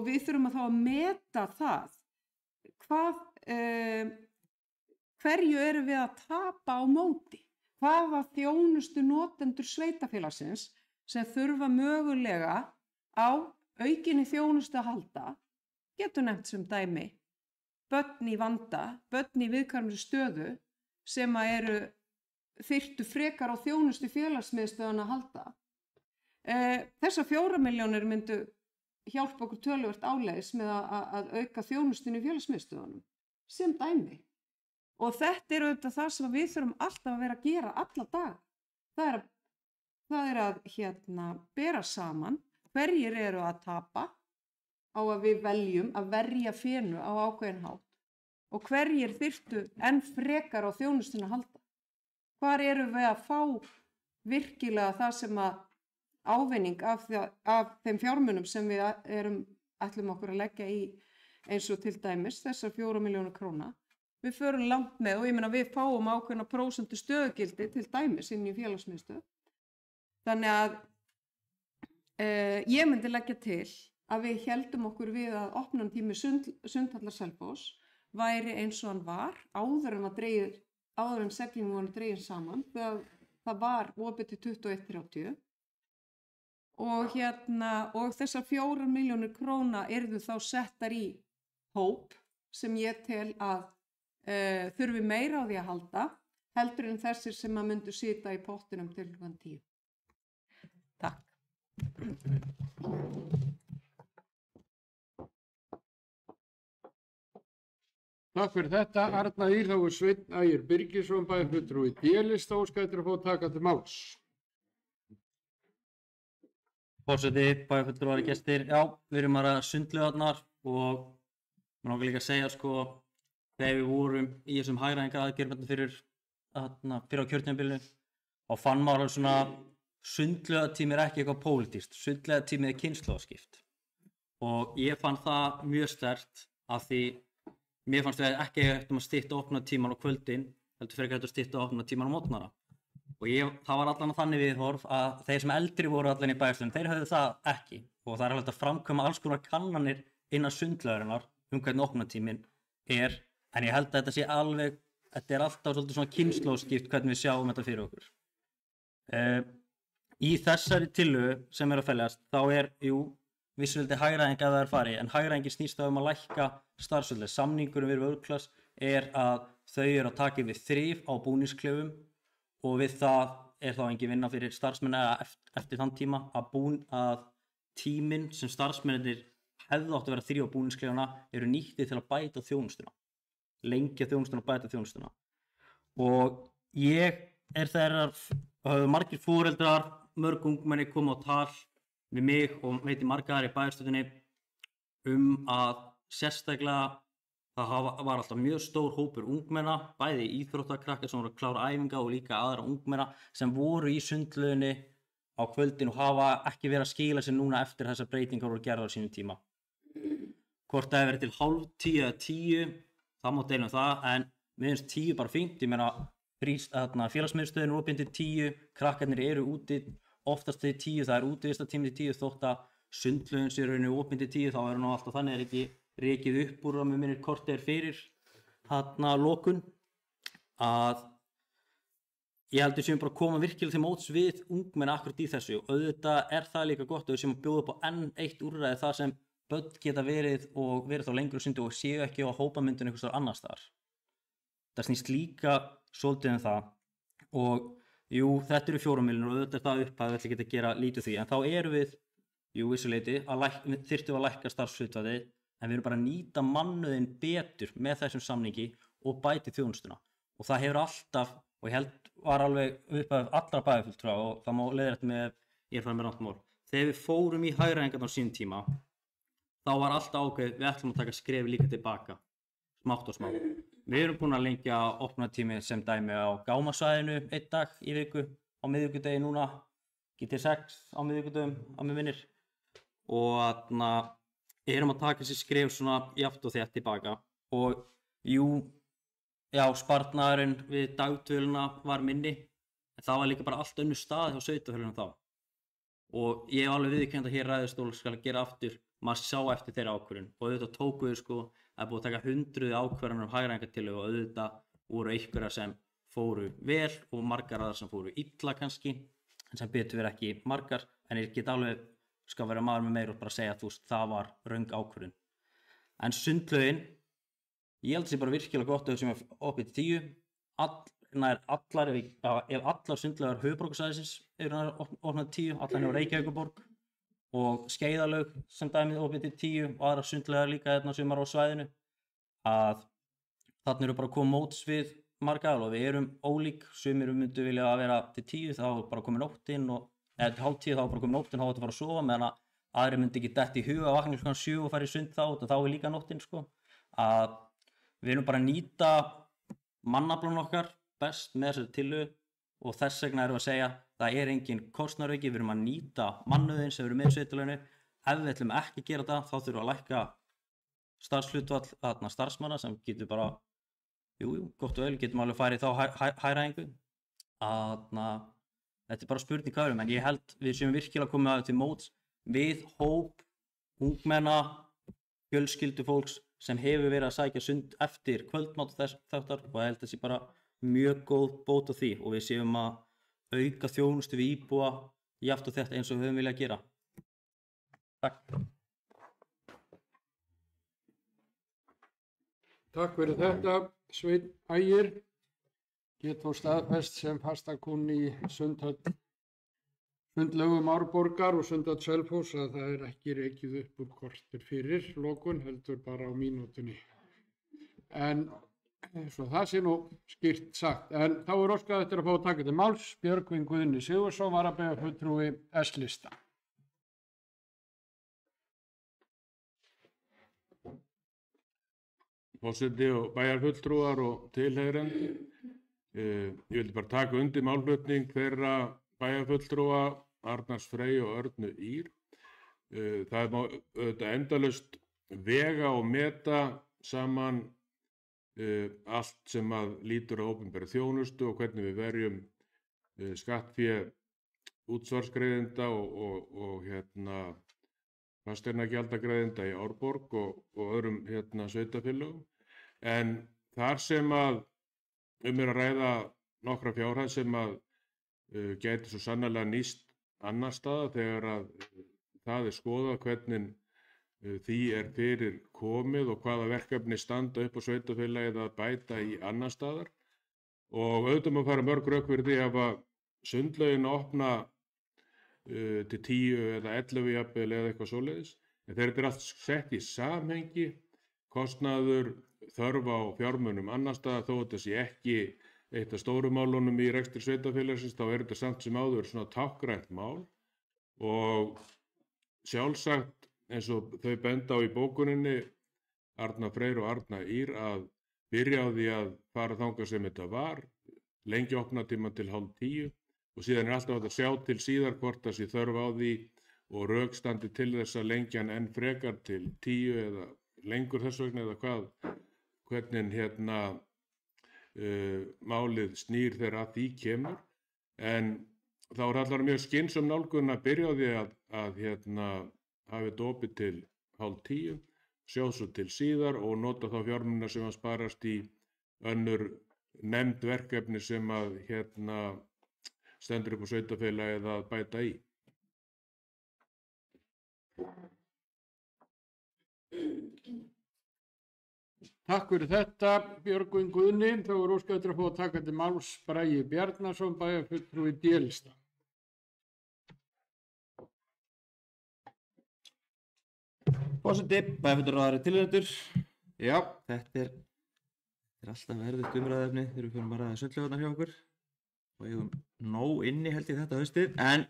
við þurfum að þá að meta það. Hverju erum við að tapa á móti? Hvaða þjónustu notendur sveitarfélagsins sem þurfa mögulega á aukinni þjónustu að halda, getur nefnt sem dæmi, börn í vanda, börn í viðkvæmri stöðu sem að þyrftu frekar á þjónustu félagsmiðstöðuna að halda. Þessar 4 milljónir myndu hjálpa okkur töluvert áleiðis með að auka þjónustinu í félagsmiðstöðunum, sem dæmi. Og þetta auðvitað það sem við þurfum alltaf að vera að gera alla dag. Það er að bera saman hverjir eru að tapa á að við veljum að verja fénu á ákveðin hátt og hverjir þyrftu enn frekar á þjónustinu að halda. Hvar erum við að fá virkilega það sem að ávinning af þeim fjármunum sem við ætlum okkur að leggja í eins og til dæmis þessar 4 milljónir króna. Við förum langt með og ég meina við fáum ákveðna prósentu stöðugildi til dæmis inn í félagsmiðstöð. Þannig að ég myndi leggja til að við héldum okkur við að opnunartími sundhallar Selfoss væri eins og hann var áður en seglingum voru dregin saman. Það var opið til 21:30 og þessar 4 milljónir króna yrðu þá settar í hóp sem ég tel að þurfi meira á því að halda heldur en þessir sem að myndu sita í pottinum til klukkan 10. Takk. Takk fyrir þetta. Arna Ýr, þá Sveinn Ægir Birgisson, bæjarfulltrúi D-lista, óskar eftir að fá taka til máls. Forseti, bæjarfulltrúar, gestir, já, við erum að sundlaugarnar og mér langar líka að segja sko, þegar við vorum í þessum hagræðinga aðgerðum fyrir á kjörtímabilinu og fann maður alveg svona sundlaugartími er ekki eitthvað pólitískt, sundlaugartími er kynslóðaskipt og ég fann það mjög sterkt af því mér fannst við ekki eftir að stytta opnunartímann á kvöldin, heldur frekar að stytta opnunartímann á mótnara. Og það var allan þannig viðhorf að þeir sem eldri voru allan í bæjarstjórn, þeir höfðu það ekki og það er alveg að framkvæma alls konar kannanir innan sundlaugarinnar hvernig opnunartíminn er, en ég held að þetta sé alveg, þetta er alltaf svolítið svona kynslóðskipt hvernig við sjáum þetta fyrir okkur. Í þessari tillögu sem er að fæljast, þá er, vissulega hagræðing að það er farið, en hagræðingin snýst þá að lækka starfsfólk. Samningurinn við World-Class er að þau eru að taka við þrif á búningsklefum og við það er þá engin vinna fyrir starfsmenn eða eftir þann tíma að tíminn sem starfsmennir hefðu átt að vera þrif á búningsklefuna eru nýttið til að bæta þjónustuna, lengja þjónustuna og bæta þjónustuna. Og ég er þeirrar, höfðu margir foreldrar, mörg ungmenni koma á tal við mig og veit margar í bæjarstjórninni að sérstaklega það var alltaf mjög stór hópur ungmenna, bæði íþróttakrakkar sem voru að klára æfinga og líka aðra ungmenna sem voru í sundlauginni á kvöldin og hafa ekki verið að skila sér núna eftir þessar breytingar voru gerðar á sínum tíma. Hvort það hefur verið til 9:30 eða 10, það má deila það, en mér finnst 10 bara fínt, ég meina félagsmiðstöðin er opin til 10, krakkarnir eru úti oftast til 10, það er útivistartími til 10 þótt að sundlaugin sé rauninni opin til 10, þá er nú alltaf þannig ekki rekið upp úr að með minnir korter fyrir lokun að ég heldur sem bara koma virkilega til móts við ungmenni akkurat í þessu og auðvitað er það líka gott að við sem að bjóða upp á enn eitt úrræði þar sem börn geta verið og verið þá lengur á sundi og séu ekki á hópamyndun einhvers staðar annars staðar. Það snýst líka svolítið það og þetta eru 4 milljónir og auðvitað er það upphæð við ætlum ekki að gera lítið því en þá erum við, vissuleyti, þyrftum að lækka starfshlutfallið en við erum bara að nýta mannauðinn betur með þessum samningi og bæti þjónustuna og það hefur alltaf og ég held var alveg upp af allra bæjarfulltrúa og það má leiðrétta með ég er farið með rangt mál. Þegar við fórum í hagræðingarnar á sínum tíma þá var alltaf ákveðið við ætlum að taka skref líka tilbaka smátt og smátt. Við erum búin að lengja opnunartími sem dæmi á Gámasvæðinu 1 dag í viku á miðvikudegi núna GT6 á miðvikudögum á mig minnir og erum að taka þessi skref svona jafnt og þétt tilbaka og sparnaðurinn við dagdvöluna var minni en það var líka bara allt önnur stað hjá sveitarfélögunum þá og ég hef alveg viðurkennt að hér ræðustól skal gera aftur, maður sá eftir þeirra ákvörðun og auðvitað tóku við að búið að taka 100 ákvörðanir hagræðingartillögu og auðvitað voru einhverjar sem fóru vel og margar aðrar sem fóru illa kannski en sem betur verið ekki margar en ég get alveg skal vera maður með meir og bara segja að það var röng ákvörðun. En sundlaugin, ég held að það sé bara virkilega gott að þau sem er opið til 10, ef allar sundlaugar höfuðborgarsvæðisins eru opnað til 10, allar hjá Reykjavíkurborg og Skeiðalaug sem dæmið opið til 10 og aðrar sundlaugar líka sem eru á svæðinu, að þarna eru bara að koma móts við marga og við erum ólík, sumir myndu vilja að vera til 10, þá er bara komið nóttin eða til 9:30 þá er bara komið nóttin þá er þetta bara að sofa meðan að aðri myndi ekki detta í huga að vakna klukkan 7 og fara í sund þá er líka nóttin að við erum bara að nýta mannaflann okkar best með þessari tillögu og þess vegna erum við að segja það er engin kostnaðarauki, við erum að nýta mannauðinn sem við erum með í sveitarfélaginu ef við ætlum ekki að gera það þá þurfum við að lækka starfshlutfall starfsmanna sem getur bara gott og vel, getum alveg farið þá hagræðingu þetta er bara spurning hvað en ég held við séum virkilega komið til móts við hóp ungmenna, fjölskyldufólks sem hefur verið að sækja sund eftir kvöldmat og þáttar og ég held að það sé bara mjög góð bót á því og við séum að auka þjónustu við íbúa jafnt og þetta eins og við höfum viljað gera. Takk. Takk fyrir þetta, Sveinn Ægir. Get þó staðfest sem fastakúnni í sundlaugum Árborgar og Sundhöll Selfoss að það er ekki rekið upp úr korter fyrir lokun, heldur bara á mínútunni. En svo það sé nú skýrt sagt. En þá er óskað eftir að fá að taka til máls Björgvin Guðni Sigurðsson, varabeygjarfulltrúi S-lista. forseti og bæjarfulltrúar og tilheyrendur. Ég vildi bara taka undir málflutning þeirra bæjarfulltrúa Arnars Frey og Örnu Ýr. Það má auðvitað endalaust vega og meta saman allt sem að lítur á opinbera þjónustu og hvernig við verjum skattfé útsvarsgreiðenda og fasteignagjaldagreiðenda í Árborg og öðrum sveitarfélögum. En þar sem að er að ræða nokkra fjárhæð sem að gæti svo sannarlega nýst annar staðar þegar að það er skoðað hvernig því er fyrir komið og hvaða verkefni standa upp á sveitarfélagið að bæta í annar staðar. Og auðvitað má fara mörg rök fyrir því að sundlaugin opna til 10 eða 11 jafnvel eða eitthvað svoleiðis. En þegar þetta er allt sett í samhengi, kostnaður, þörf á fjármunum annar staðar, þó þetta sé ekki eitt af stóru málunum í rekstri sveitarfélagsins, þá er þetta samt sem áður svona táknrænt mál og sjálfsagt eins og þau benda á í bókuninni, Arnar Freyr og Arna Ýr, að byrja á því að fara þangað sem þetta var, lengi opnatíma til 9:30 og síðan er alltaf að sjá til síðar hvort það sé þörf á því og rökstandi til þess að lengja hann enn frekar til 10 eða lengur þess vegna eða hvernig málið snýr þegar að því kemur. En þá er allar mjög skynnsöm nálgun að byrja á því að hafi þetta opið til 9:30, sjá svo til síðar og nota þá fjármuna sem að sparast í önnur nefnd verkefni sem að stendur upp á sveitarfélagið að bæta í. Takk fyrir þetta, Björgvin Guðni. Þá er óskað eftir að fá að taka til máls Bragi Bjarnason, bæjarfulltrúi D-lista. Forseti, bæjarfulltrúar og tilheyrendur. Já, þetta er alltaf erfitt umræðuefni þegar við fyrir að ræða sundlaugarnar hjá okkur og ég nóg inni held ég þetta haustið, en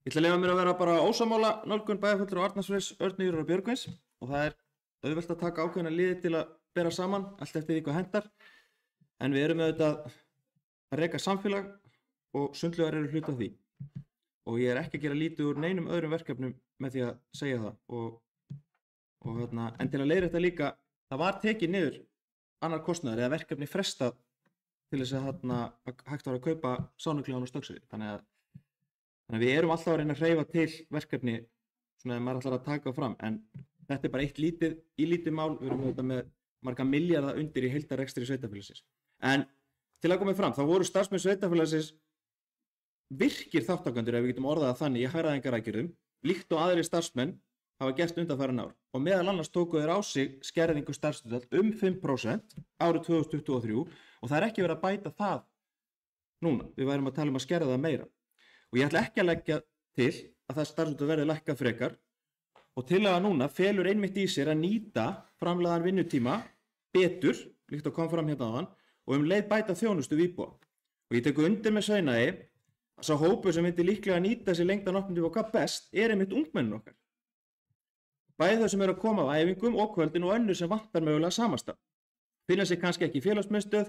ég ætla að leyfa mér að vera bara ósammála nálgun bæjarfulltrúa Arnars Freys, Örnu Ýrar og Björgvins og það er auðvelt að taka ákveðna liði til að bera saman allt eftir því hvað hentar, en við erum auðvitað að reka samfélag og sundlaugar eru hluti af því og ég er ekki að gera lítið úr neinum öðrum verkefnum með því að segja það en til að leiðrétta líka, það var tekið niður annar kostnaður eða verkefni frestað til þess að hægt var að kaupa Sánukljána og Stökseyri, þannig að við erum alltaf að reyna að hreyfa til verkefni svona að maður ætlar að taka fram, en þetta er bara eitt lítið mál, við erum auðvitað með marga milljarða undir í heildarrekstri sveitarfélagsins. En til að koma fram, þá voru starfsmenn sveitarfélagsins virkir þáttakendur, ef við getum orðað það þannig, í hagræðingaraðgerðum, líkt og aðrir starfsmenn hafa gert undanfarin ár og meðal annars tóku þeir á sig skerðingu starfshlutfall 5% árið 2023 og það er ekki verið að bæta það núna, við værum að tala um að skerða það meira og ég ætla ekki að leggja til að það starfshlutfall verði lækkað frekar og tillaga núna felur einmitt í sér að nýta framlagðan vinnutíma betur, líkt og kom fram hérna áðan og leið bæta þjónustu við íbúa og ég tek undir með Sveinari að sá hópur sem myndi líklega nýta sér lengdan opnum hvað best er einmitt ungmennin okkar. Bæði þau sem eru að koma á æfingum og kvöldin og önnur sem vantar mögulega samastað. Finna sig kannski ekki í félagsmiðstöð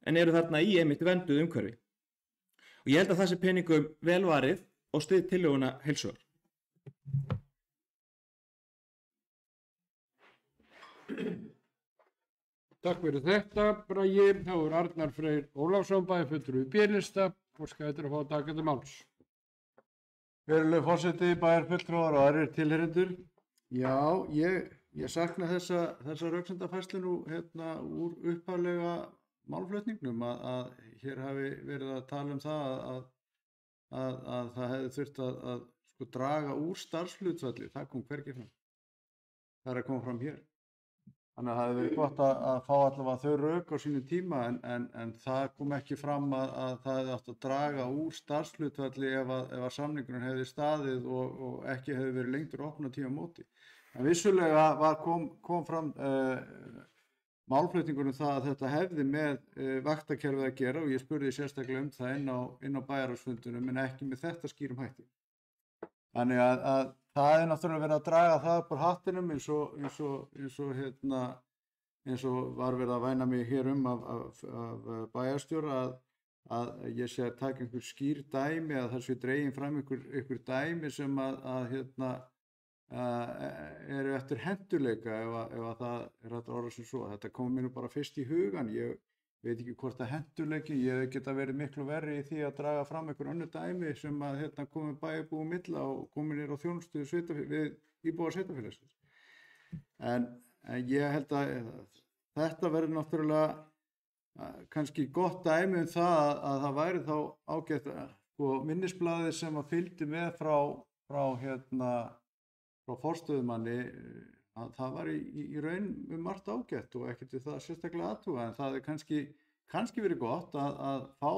en eru þarna í einmitt vernduð umhverfi. Og ég held að það sé peningum vel varið og styð tillöguna heils hugar. Takk fyrir þetta, Bragi. Þá er Arnar Freyr Ólafsson, bæjarfulltrúi D-lista og óskað eftir að fá að taka til máls. Virðulegur forseti, bæjarfulltrúar og aðrir tilheyrendur. Já, ég sakna þessa röksemdafærslu nú úr upphaflega málflutningnum að hér hafi verið að tala um það að það hefði þurft að draga úr starfshlutfalli. Það kom hvergi fram. Það er að koma fram hér. Þannig að það hefði verið gott að fá allavega þau rök á sínu tíma en það kom ekki fram að það hefði átt að draga úr starfshlutfalli ef að samningurinn hefði staðið og ekki hefði verið lengdur opnunartíma á móti. En vissulega kom fram málflutningur það að þetta hefði með vaktakerfið að gera og ég spurði sérstaklega það inn á bæjarráðsfundunum en ekki með þetta skýrum hætti. Þannig að það er náttúrulega verið að draga það upp úr hattinum eins og eins og var verið að væna mig hér af bæjarstjóra að ég sé að taka einhver skýr dæmi, að það sé dregin fram einhver dæmi sem eru eftir hentugleika ef að það er hægt að orða sem svo. Þetta kom mér nú bara fyrst í hugan. Ég veit ekki hvort að hentugleiki, ég geta verið miklu verri í því að draga fram einhver önnur dæmi sem að komið bæjarbúum milla og komið niður á þjónustu við íbúar sveitarfélagsins. En ég held að þetta verður náttúrulega kannski gott dæmi það að það væri þá ágætt minnisblaðið sem að fylgdi með frá forstöðumanni, að það var í raun margt ágætt og ekkert við það sérstaklega aðtuga, en það er kannski verið gott að fá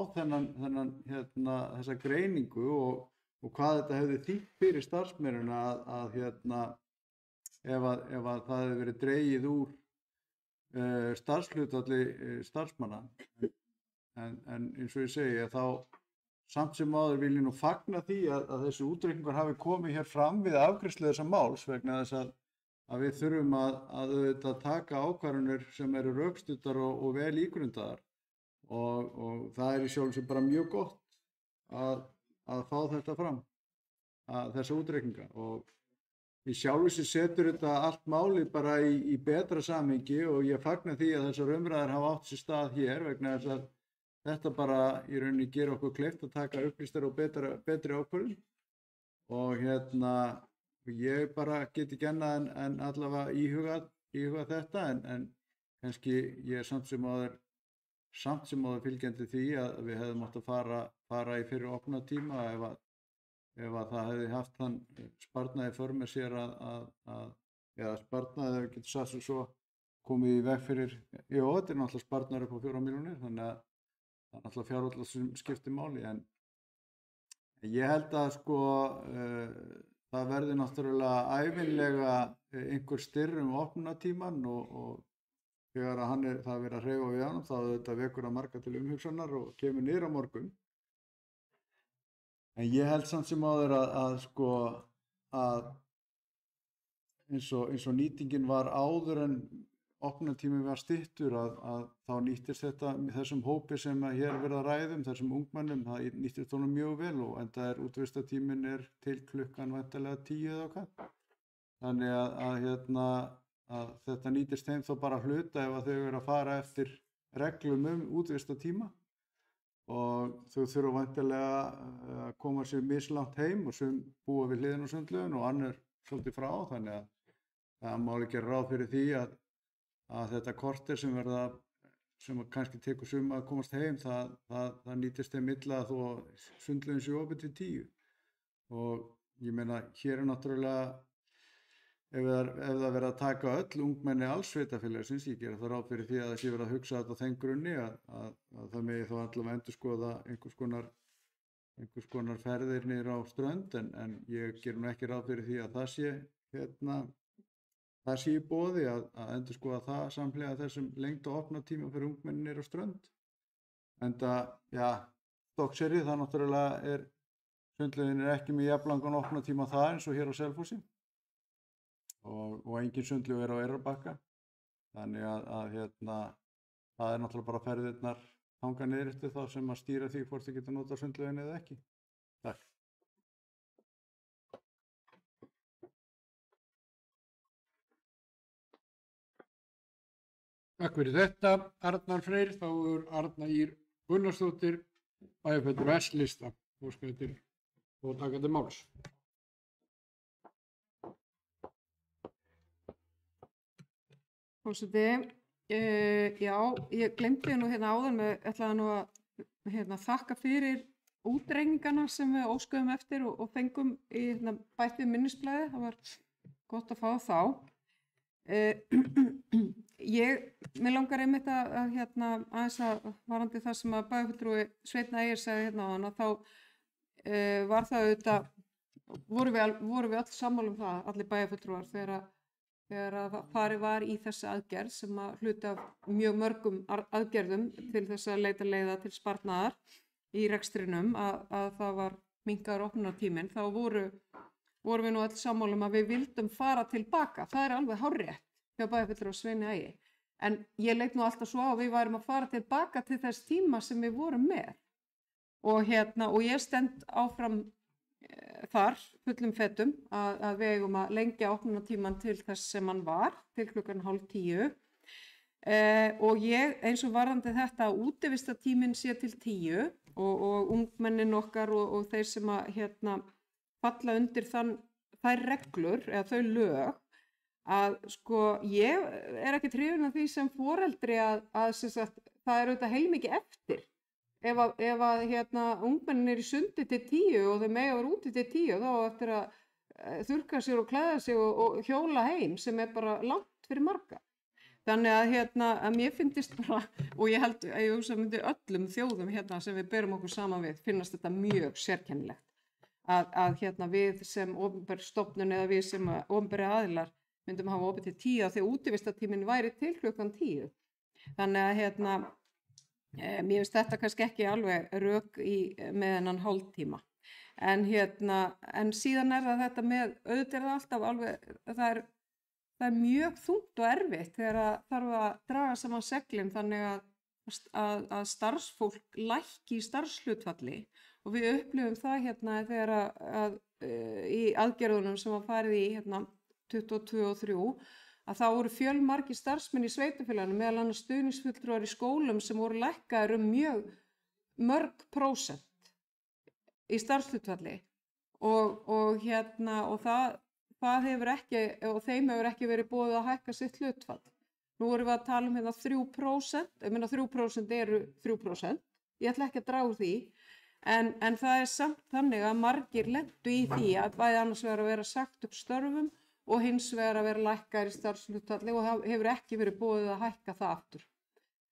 þessa greiningu og hvað þetta hefði þýtt fyrir starfsmennina að ef að það hefði verið dregið úr starfshlutfalli starfsmanna. En eins og ég segi, þá samt sem áður vil ég nú fagna því að þessi útreikningar hafi komið hér fram við afgreiðslu þessa máls, vegna þess að við þurfum að auðvitað taka ákvarðanir sem eru rökstuddar og vel ígrundaðar og það er í sjálfu sér bara mjög gott að fá þetta fram, þessa útreikninga, og í sjálfu sér setur þetta allt málið bara í betra samhengi og ég fagna því að þessar umræður hafa átt sér stað hér, vegna þess að þetta bara í rauninni gera okkur kleift að taka upplýstar og betri ákvörðun og ég bara get ekki annað en allavega íhuga þetta, en kannski ég er samt sem áður fylgjandi því að við hefðum átt að fara í fyrir opnatíma ef að það hefði haft þann sparnaði för með sér eða sparnaði, ef við getum sagt sem svo, komið í veg fyrir, þetta er náttúrulega sparnaður upp á 4 milljónir, þannig að það er náttúrulega fjárútlátt sem skiptir máli, en ég held að það verði náttúrulega ævinlega einhver styrr opnunartímann og þegar það er verið að hreyfa við hann, þá þetta vekur að marga til umhugsunar og kemur niður á morgun. En ég held samt sem áður að eins og nýtingin var áður en opnunartími var styttur að þá nýttist þessum hópi sem hér verið að ræðum, þessum ungmennum, það nýttist honum mjög vel og enda útvistatíminn til klukkan væntanlega 10 eða hvað. Þannig að þetta nýtist þeim þó bara hluta ef að þau eru að fara eftir reglum útvistatíma og þau þurfa væntanlega að koma sér mislangt heim og sem búa við hliðina á sundlauginni og annar svolítið frá, þannig að það má ekki gera ráð fyrir því að þetta korter sem kannski tekur suma að komast heim, það nýtist þeim illa þó sundlaugin sé opið til 10. Og ég meina, hér er náttúrulega, ef það verið að taka öll ungmenni alls sveitarfélagsins, ég gera það ráð fyrir því að það sé verið að hugsa þetta á þeim grunni að það megi þá allavega endurskoða einhvers konar ferðir niður á strönd, en ég ger nú ekki ráð fyrir því að það sé í boði að endurskoða það samhliða þessum lengd og opnunartíma fyrir ungmenni niður á strönd. Enda, Stokkseyri, það náttúrulega sundlaugin ekki með jafnlangan opnunartíma það eins og hér á Selfossi og engin sundlaug á Eyrarbakka. Þannig að það náttúrulega bara ferðirnar hanga niður eftir þá sem að stýra því hvort þið geta notað sundlaugin eða ekki. Takk. Takk fyrir þetta, Arnar Freyr. Þá Arna Ýr Gunnarsdóttir, bæjarfulltrúi S-lista, og taka til máls. Forseti, ég glemdi nú áðan ætlaði nú að þakka fyrir útreikningana sem við óskuðum eftir og fengum í bætt við minnisblaðið. Það var gott að fá þá. Mér langar einmitt að aðeins að varandi það sem að bæjarfulltrúi Sveinn Ægir sagði áðan, að þá var það auðvitað, voru við öll sammála það, allir bæjarfulltrúar, þegar að farið var í þessa aðgerð sem að hluti af mjög mörgum aðgerðum til þess að leita leiða til sparnaðar í rekstrinum, að það var minnkaður opnunartíminn, þá vorum við nú öll sammála að við vildum fara tilbaka. Það er alveg hárrétt hjá bæjarfulltrúa Sveini Ægi. En ég leit nú alltaf svo á að við værum að fara tilbaka til þess tíma sem við vorum með. Og ég stend áfram þar fullum fetum að við eigum að lengja opnunartíman til þess sem hann var, til klukkan 9:30. Og ég eins og varðandi þetta að útivistartíminn sé til 10 og ungmennin okkar og þeir sem að falla undir þær reglur eða þau lög, að sko ég ekki hrifin af því sem foreldri að sem sagt, það auðvitað heilmikið eftir ef að ungmennin í sundi til 10 og þau mega vera úti til 10, þá eftir að þurrka sér og klæða sig og hjóla heim, sem bara langt fyrir marga. Þannig að mér finnst bara, og ég held að ég hugsa myndi öllum þjóðum sem við berum okkur saman við, finnast þetta mjög sérkennilegt að við sem opinber stofnun eða við sem opinberi aðilar myndum hafa opið til 10 þegar útivistartíminn væri til klukkan 10. Þannig að mér finnst þetta kannski ekki alveg rök með þennan hálftíma. En síðan það þetta með, auðvitað alltaf alveg, það er mjög þungt og erfitt þegar þarf að draga saman seglin þannig að starfsfólk lækki í starfshlutfalli, og við upplifum það þegar í aðgerðunum sem var farið í 22 og 3, að þá voru fjölmargir starfsmenn í sveitarfélaginu, meðal annars stuðningsfulltrúar í skólum sem voru lækkaðir mjög mörg prósent í starfshlutfalli og það hefur ekki, og þeim hefur ekki verið boðið að hækka sitt hlutfall. Nú vorum við að tala um 3%, ég meina 3% eru 3%, ég ætla ekki að draga úr því, en það er samt þannig að margir lentu í því að bæði annars vegar að vera sagt upp störfum og hins vegar að vera lækkaðir í starfshlutfalli, og það hefur ekki verið boðið að hækka það aftur.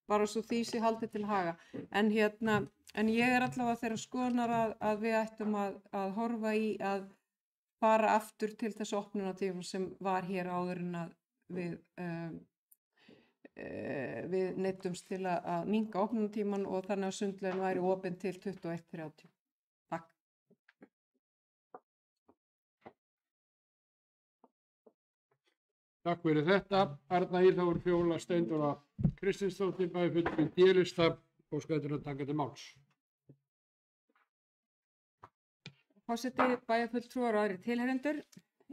Bara svo því sé haldið til haga. En ég er allavega þeirra skoðunar að við ættum að horfa í að fara aftur til þessu opnunartíma sem var hér áður en að við neyddumst til að minnka opnunartíman og þannig að sundlaugin væri opin til 21:30. Takk. Takk fyrir þetta. Arna Íþór, Fjóla, Steindóra Kristinsdóttir, bæði fulltrúi D-lista og skættur að taka til máls. Forseti, bæjarfulltrúar og aðrir tilheyrendur.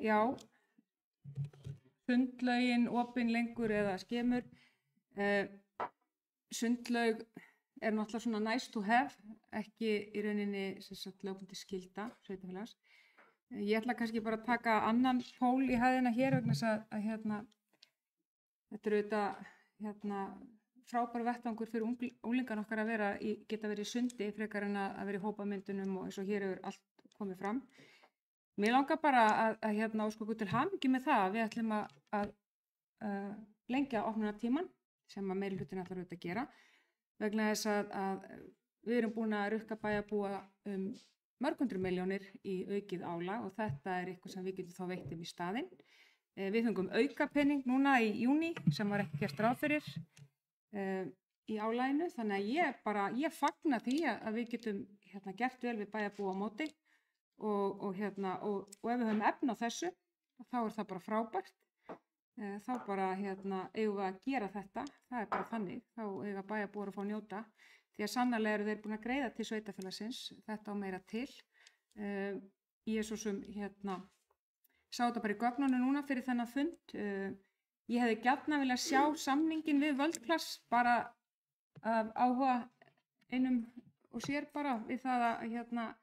Já, sundlaugin opin lengur eða skemur. Sundlaug er náttúrulega svona nice to have, ekki í rauninni lögbundin skylda sveitarfélags. Ég ætla kannski bara að taka annan pól í hæðina hér vegna þess að þetta er auðvitað frábær vettvangur fyrir unglingan okkar að geta verið í sundi frekar en að vera í hópamyndunum og eins og hér hefur allt komið fram. Mér langar bara að óska ykkur til hamingju með það að við ætlum að lengja opnunartíman, sem að meirihlutinn ætlar auðvitað að gera, vegna þess að við erum búin að rukka bæjarbúa mörg hundruð milljónir í aukið álag og þetta er eitthvað sem við getum þá veitt í staðinn. Við fengum aukapenning núna í júní sem var ekki gert ráð fyrir í álaginu, þannig að ég fagna því að við getum gert vel við bæjarbúa á móti og ef við höfum efni á þessu þá er það bara frábært. Þá bara eigum við að gera þetta, það er bara þannig, þá eiga bæjarbúar að fá að njóta, því að sannarlega eru þeir búin að greiða til sveitarfélagsins, þetta á meira til. Ég er svo sem sá þetta bara í gögnunum núna fyrir þennan fund. Ég hefði gjarnan viljað sjá samningin við Worldclass bara af áhuga einum og sér bara við það að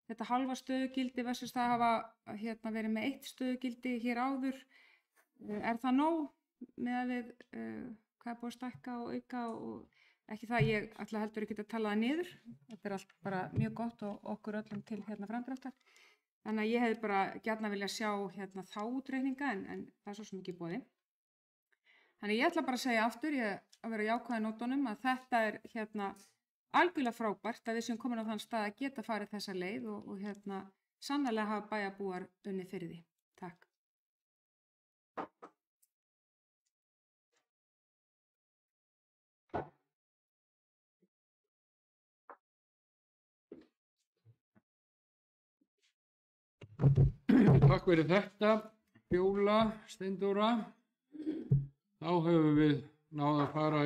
þetta halva stöðugildi versus það hafa verið með 1 stöðugildi hér áður. Er það nóg með að við hvað er búið að stækka og auka og ekki það, ég ætla heldur ekki að tala það niður. Þetta er allt bara mjög gott og okkur öllum til framdráttar. Þannig að ég hefði bara gjarnan viljað sjá þá útreikninga en það er svo sem ekki í boði. Þannig ég ætla bara að segja aftur, að vera jákvæð í nótunum, að þetta er algjörlega frábært að við séum komin á þann stað að geta farið þessa leið og sannarlega hafa bæjarbúar unnið fyrir því. Takk. Takk fyrir þetta, Fjóla, Steindóra. Þá höfum við náðu að fara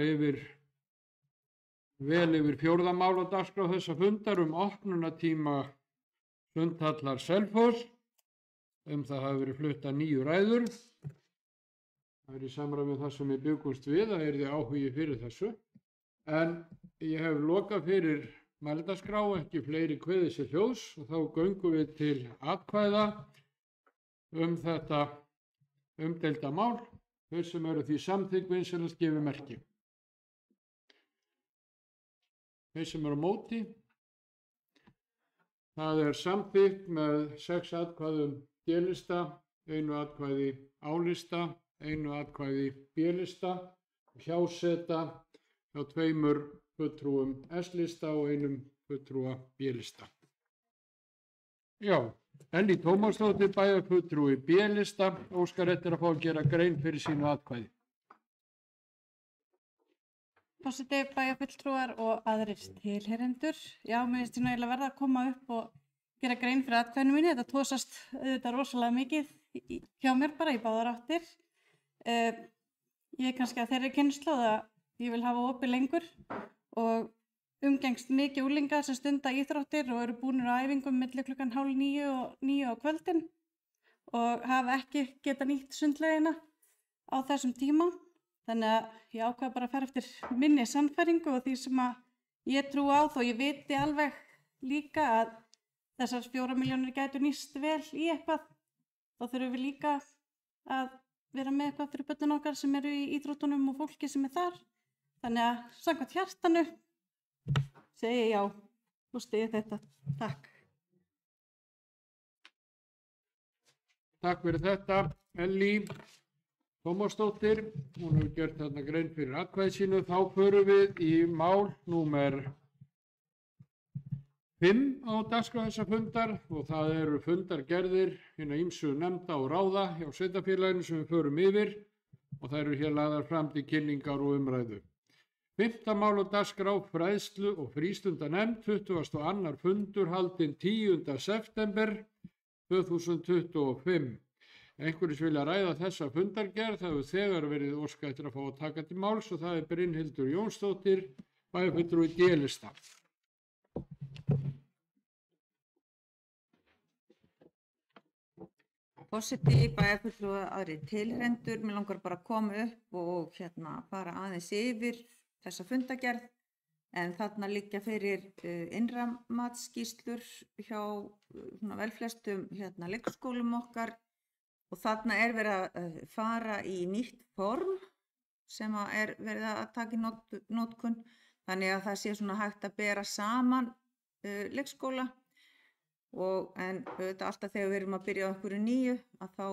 vel yfir fjórða mál á dagskrá þessa fundar opnunartíma Sundhallar Selfoss. Það hafi verið fluttar 9 ræður. Það er í samræmi við það sem ég bjuggumst við, að yrði áhugi fyrir þessu. En ég hef lokað fyrir mælendaskrá, ekki fleiri kveðið sér hljóðs, og þá göngum við til atkvæða þetta umdeilda mál. Þeir sem eru því samþykk vinsamlegast gefi merki. Þeir sem eru á móti, það er samþykkt með 6 atkvæðum D-lista, 1 atkvæði A-lista, 1 atkvæði B-lista, hjáseta hjá 2 fulltrúum S-lista og 1 fulltrúa B-lista. Já, Ellý Tómasdóttir, bæjarfulltrúi B-lista, óskar eftir að fá að gera grein fyrir sínu atkvæði. Forseti, bæjarfulltrúar og aðrir tilheyrendur. Já, mér finnst ég eiginlega verða að koma upp og gera grein fyrir atkvæðinu mínu. Þetta tósast auðvitað rosalega mikið hjá mér bara í báðar áttir. Ég er kannski að þeirri kynslóð að ég vil hafa opið lengur og umgengst mikið unglinga sem stunda íþróttir og eru búnir á æfingum milli klukkan 8:30 og 9 á kvöldin og hafa ekki geta nýtt sundlaugina á þessum tíma. Þannig að ég ákvað bara að fara eftir minni sannfæringu og því sem að ég trú á, þó ég viti alveg líka að þessar 4 milljónir gætu nýst vel í eitthvað. Þá þurfum við líka að vera með eitthvað fyrir börnin okkar sem eru í íþróttunum og fólki sem er þar. Þannig að samkvæmt hjartanu segi ég já og styð þetta. Takk. Takk fyrir þetta, Ellý Tómasdóttir. Hún hefur gert þarna grein fyrir atkvæði sínu. Þá förum við í mál númer 5 á dagskrá þessa fundar og það eru fundargerðir hinna ýmsu nefnda og ráða hjá sveitarfélaginu sem við förum yfir og það eru hér lagðar fram til kynningar og umræðu. 5. mál á dagskrá fræðslu- og frístundanefnd, 22. fundur haldinn 10. september 2025. Einhverjir vilja ræða þessa fundargerð, það hefur þegar verið óskað eftir að fá að taka til máls og það er Brynhildur Jónsdóttir, bæjarfulltrúi D-lista. Forseti, bæjarfulltrúi og aðrir tilheyrendur, mér langar bara að koma upp og fara aðeins yfir þessa fundargerð, en þarna liggja fyrir innra matsskýrslur hjá velflestum leikskólum okkar og þarna er verið að fara í nýtt form sem er verið að taka í notkun, þannig að það sé hægt að bera saman leikskóla. En auðvitað alltaf þegar við erum að byrja á einhverju nýju að þá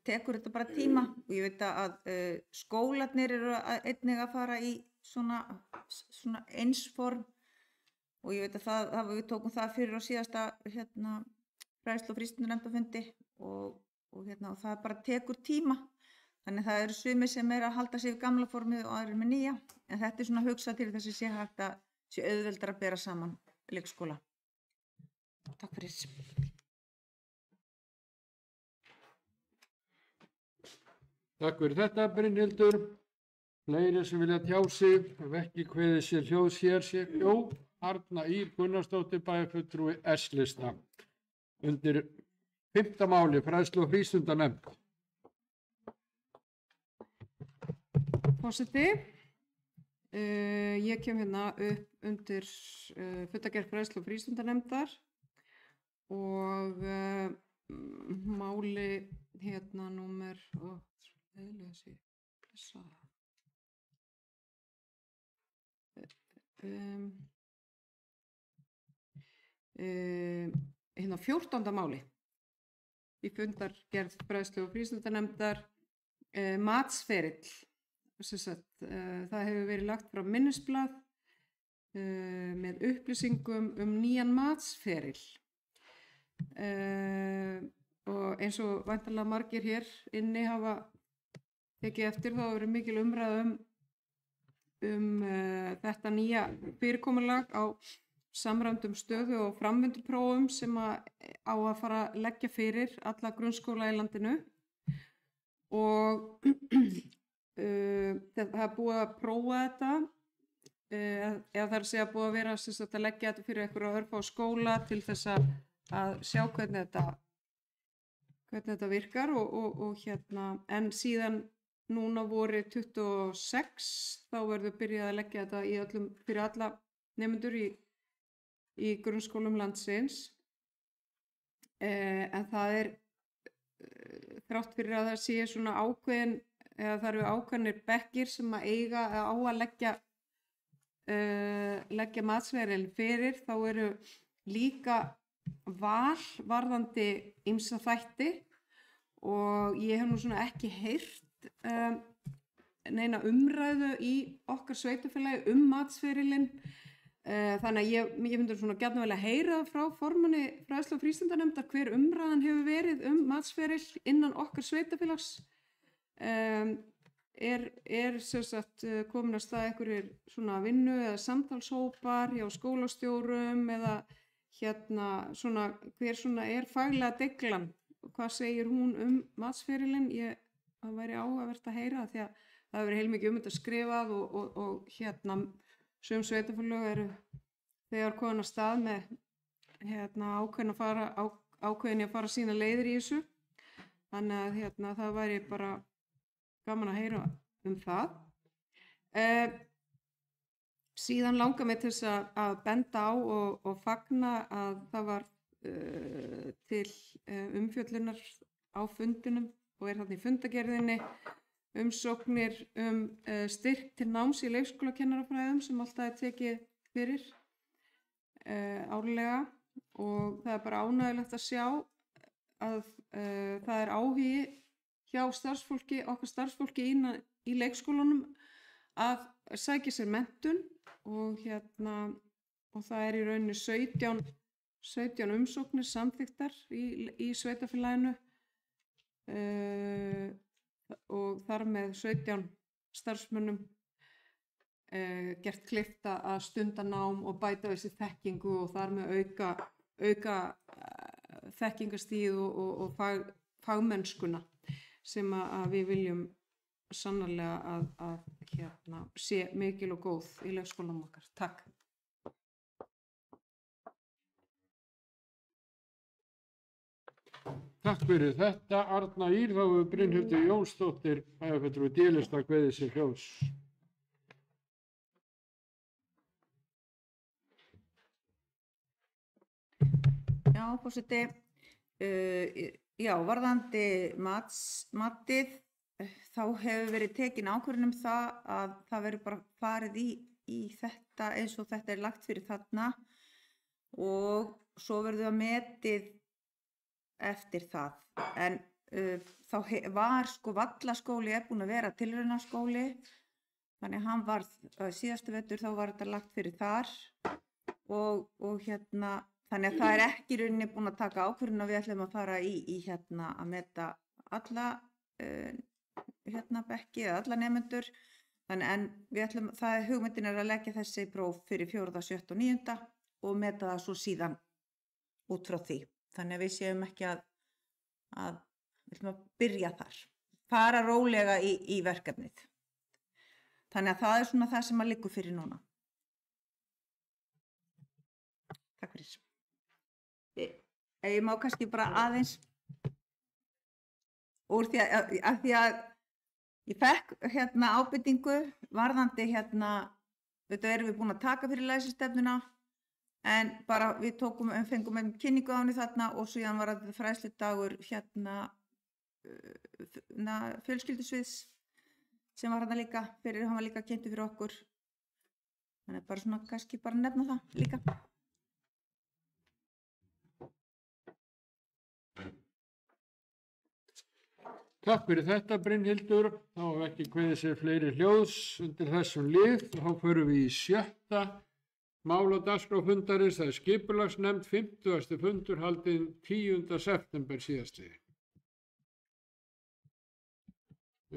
tekur þetta bara tíma og ég veit að skólarnir eru einnig að fara í svona einsform og ég veit að við tókum það fyrir á síðasta fræðslu- og frístundanefndarfundi og það bara tekur tíma. Þannig það eru sumir sem að halda sig við gamla formið og aðrir með nýja, en þetta er hugsað til þess að sé hægt að sé auðveldar að bera saman leikskóla. Takk fyrir. Takk fyrir þetta, Brynhildur. Fleiri sem vilja tjá sig, ef ekki kveðið sér hljóðs hér sé Arna Ýr Gunnarsdóttir, bæjarfulltrúi S-lista. Undir 5. máli, fræðslu- og frístundanefnd. Forseti, ég kem upp undir fundargerð fræðslu- og frístundanefndar og máli númer hérna 14. máli í fundargerð fræðslu- og frístundanefndar matsferill. Það hefur verið lagt frá minnisblað með upplýsingum nýjan matsferill. Og eins og væntanlega margir hér inni hafa tekið eftir, þá verið mikil umræða þetta nýja fyrirkomulag á samræmdum stöðu og framvinduprófum sem á að fara að leggja fyrir alla grunnskóla í landinu og það er búið að prófa þetta, eða það er að segja búið að vera sem sagt, að leggja þetta fyrir einhverja örfá skóla til þess að sjá hvernig þetta virkar og en síðan núna vorið 26 þá verður byrjað að leggja þetta fyrir alla nemendur í grunnskólum landsins, en það er þrátt fyrir að það sé svona ákveðin, eða það eru ákveðnir bekkir sem að eiga á að leggja matsferil fyrir, þá eru líka val varðandi ýmsa þætti og ég hef nú svona ekki heyrt neina umræðu í okkar sveitafélagi matsferilinn, þannig að ég myndi svona gjarnan vel að heyra frá formanni fræðslu- og frístundanefndar hver umræðan hefur verið matsferil innan okkar sveitafélags. Sem sagt komin að stað einhverjir svona vinnu eða samtalshópar hjá skólastjórum eða svona hver svona faglega deilan, hvað segir hún matsferilinn? Það væri áhugavert að heyra því að það hefur heilmikið þetta skrifað og sum sveitafélög eru þegar komin að stað með ákveðin að fara sína leiðir í þessu, þannig að það væri bara gaman að heyra það. Síðan langar mig til þess að benda á og fagna að það var til umfjöllunar á fundinum og þarna í fundagerðinni umsóknir styrk til náms í leikskólakennarafræðum sem alltaf tekið fyrir árlega og það bara ánægjulegt að sjá að það áhugi hjá okkar starfsfólki í leikskólanum að sækja sér menntun og það í rauninni 17 umsóknir samþykktar í sveitafélaginu og þar með 17 starfsmönnum gert kleift að stunda nám og bæta þessi þekkingu og þar með auka þekkingastíð og fagmennskuna sem að við viljum sannarlega að sé mikil og góð í leikskólanum okkar. Takk. Takk fyrir þetta, Arna Ýr, þá hefur Brynhildur Jónsdóttir bæjarfulltrúi D-lista kveðið sér hljóðs. Já, forseti, varðandi matið, þá hefur verið tekin ákvörðun það að það verður bara farið í þetta eins og þetta lagt fyrir þarna og svo verður það metið eftir það. En þá var Vallaskóli búinn að vera tilraunaskóli, þannig að hann var síðastu vetur þá var þetta lagt fyrir þar og þannig að það ekki í rauninni búin að taka ákvörðun að við ætlum að fara í að meta alla bekki eða alla nemendur, en það hugmyndin að leggja þessi próf fyrir 4., 7. og 9. og meta það svo síðan út frá því. Þannig að við séum ekki að við ætlum að byrja þar, fara rólega í verkefnið. Þannig að það svona það sem að liggur fyrir núna. Takk fyrir. Ég má kannski bara aðeins úr því að ég fekk ábendingu varðandi þetta erum við búin að taka fyrir læsistefnuna en bara við fengum kynningu á henni þarna og síðan var þetta fræðsludagur fjölskyldusviðs sem var þarna líka hann var líka kynntur fyrir okkur, þannig bara svona kannski bara nefna það líka. Takk fyrir þetta, Brynhildur. Þá hefur ekki kveðið sér fleiri hljóðs undir þessum lið. Þá förum við í 7. mál á dagskrá fundarins. Það er skipulagsnefnd 50. fundur haldinn 10. september síðastliðinn.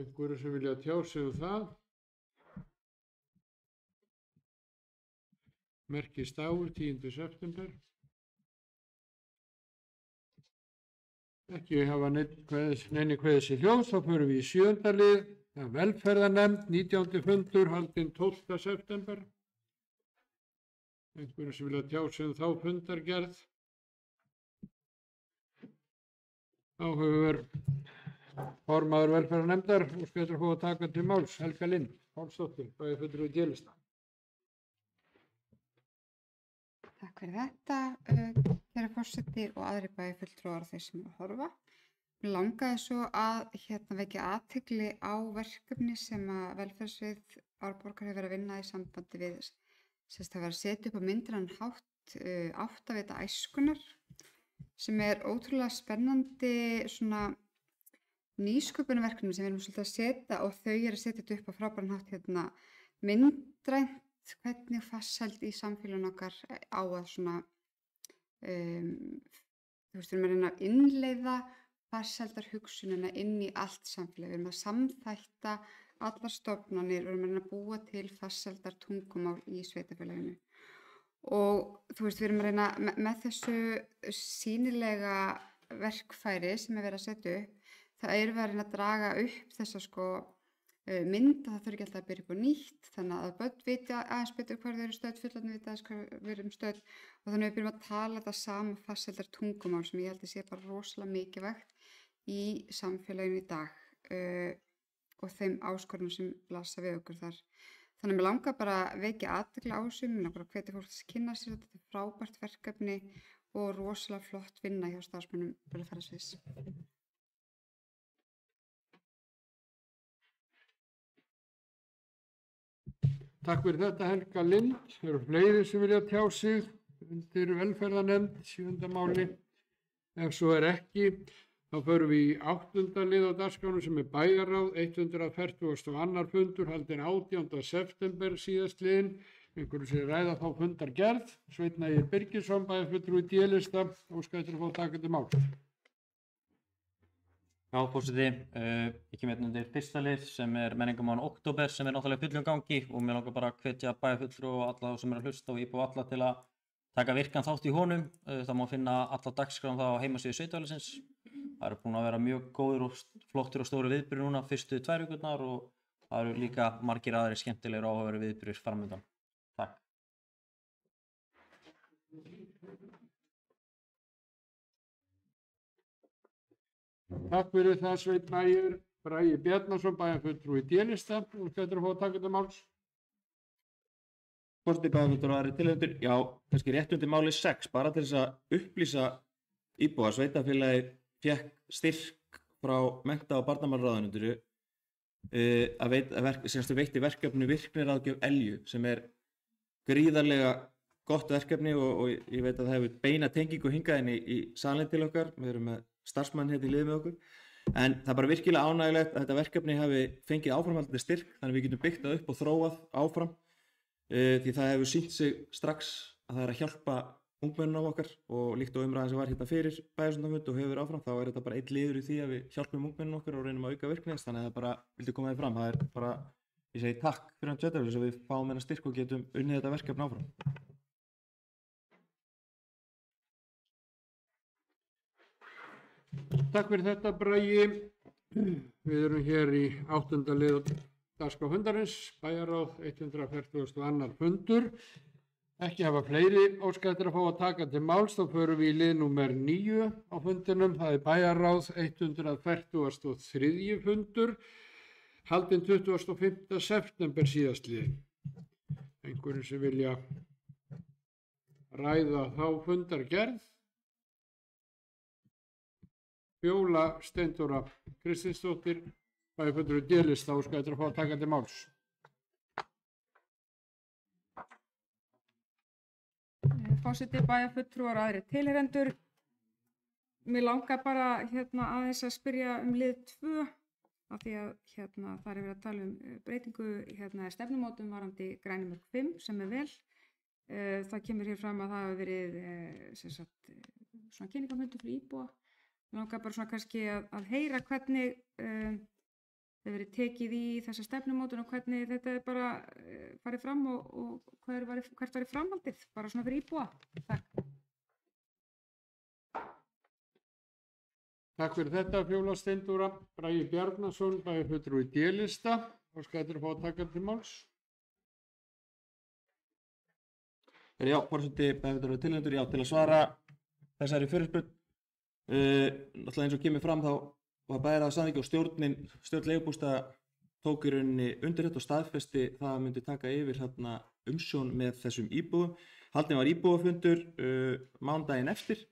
Einhverju sem vilja tjá sig það? Merkist dagur 10. september. Ekki hafa neini kveðið sér hljóðs, þá förum við í 7. lið. Velferðarnefnd, 19. fundur, haldinn 12. september. Einhverjum sem vilja tjá sig um þá fundargerð. Þá hefur formaður velferðarnefndar og skættur að fá að taka til máls, Helga Lind Pálsdóttir, bæjarfulltrúi í D-lista. Takk fyrir þetta, kæra forseti og aðri bæjarfulltrúar þeir sem eru að horfa. Mér langaði svo að vekja athygli á verkefni sem að velferðarsvið Árborgar hefur verið að vinna í sambandi við að vera að setja upp á myndrænan hátt áttavita æskunar sem ótrúlega spennandi svona nýsköpunarverkefni sem við erum svolítið að setja og þau eru að setja þetta upp á frábæran hátt myndrænt hvernig farsæld í samfélaginu okkar á að svona við erum að reyna að innleiða farsældar hugsunina inn í allt samfélag, við erum að samþætta allar stofnanir, við erum að reyna að búa til farsældar tungumál í sveitarfélaginu og við erum að reyna með þessu sýnilega verkfæri sem verið að setja upp, það erum við að reyna að draga upp þessa mynd að það þurfi ekki alltaf að byrja upp á nýtt þannig að börn viti aðeins betur hvar þau eru stödd, fullorðnir vita aðeins hvar við erum stödd og þannig við byrjum að tala þetta sama farsældar tungumál sem ég held að sé bara rosalega mikilvægt í samfélaginu í dag og þeim áskorunum sem blasa við okkur þar. Þannig að mér langar bara að vekja athygli á þessu, mér langar að hvetja fólk til að kynna sér þetta frábært verkefni og rosalega flott vinna hjá starfsmönnum velferðarsviðs. Takk fyrir þetta Helga Lind. Það eru fleiri sem vilja tjá sig undir velferðarnefnd, 7. máli. Ef svo ekki, þá förum við í 8. lið á dagskránum sem bæjarráð, 142. fundur, haldinn 18. september síðastliðinn. Einhverju sem ræða þá fundargerð. Sveinn Ægir Birgisson, bæjarfulltrúi í D-lista, óskættur að fá að taka til máls. Já, forseti, ég kem hérna undir fyrsta lið sem menningarmálin október sem náttúrulega fullum gangi og mér langar bara að hvetja bæjarfulltrúa og alla þá sem að hlusta og íbúa alla til að taka virkan þátt í honum. Það má finna alla dagskrám það á heimasíðu sveitarfélagsins. Það eru búin að vera mjög góður og flottir og stóri viðburðir núna fyrstu 2 vikurnar og það eru líka margir aðrir skemmtilegir og áhugaverðir viðburðir framundan. Takk. Takk fyrir það Sveinn Ægir. Bragi Bjarnason, bæjarfulltrúi í D-lista, og skættur að fá að taka til máls. Forseti bæjarfulltrúar og aðrir tilheyrendur, já, kannski rétt undir máli 6, bara til þess að upplýsa íbúa. Sveitarfélagið fékk styrk frá mennta- og barnamálaráðuneytinu að veitti verkefni virkniráðgjöf Elju sem gríðarlega gott verkefni og ég veit að það hefur beina tengingu hingað inn í salinn til okkar. Við erum með starfsmann hérna í liði með okkur. En það er bara virkilega ánægilegt að þetta verkefni hafi fengið áframhaldandi styrk þannig að við getum byggt það upp og þróað áfram því það hefur sýnt sig strax að það að hjálpa ungmennunum okkar og líkt og umræðan sem var hérna fyrir bæjarstjórnarfund og hefur verið áfram þá þetta bara einn liður í því að við hjálpum ungmennunum okkar og reynum að auka virkni þannig að það bara vildi koma þér fram. Það bara, ég segi takk fyrir hann tjötar þess að við fáum þennan styrk og getum unnið þetta verkefni áfram. Takk fyrir þetta Bragi. Við erum hér í 8. lið dagskrá fundarins, bæjarráð 142. fundur. Ekki hafa fleiri óskættir að fá að taka til máls, þá förum við í lið númer 9 á fundinum. Það bæjarráð 143. fundur, haldinn 25. september síðastliðinn. Einhverjum sem vilja ræða þá fundargerð. Fjóla Steindóra Kristinsdóttir, bæjarfulltrúi í D-lista, óskættur að fá að taka til máls. Forseti, bæjarfulltrúar og aðrir tilheyrendur. Mér langar bara aðeins að spyrja lið 2 af því að þar er verið að tala breytingu stefnumótum varandi grænumörk 5 sem vel. Það kemur hér fram að það hafi verið svona kynningarfundur fyrir íbúa. Mér langar bara svona kannski að heyra hvernig það verið tekið í þessa stefnumótun og hvernig þetta bara farið fram og hvert var framhaldið, bara svona fyrir íbúa. Takk. Takk fyrir þetta Fjóla Steindóra. Bragi Bjarnason, bæjarfulltrúi D-lista. Óskar eftir að fá að taka til máls. Já, forseti bæjarfulltrúi tilnefndur, já, til að svara þessari fyrirspurn. Náttúrulega eins og kemur fram þá var bæjarráð samþykki og stjórn leigubústaða tók í rauninni undir þetta og staðfesti það að myndi taka yfir þarna umsjón með þessum íbúðum. Haldinn var íbúafundur mánudaginn eftir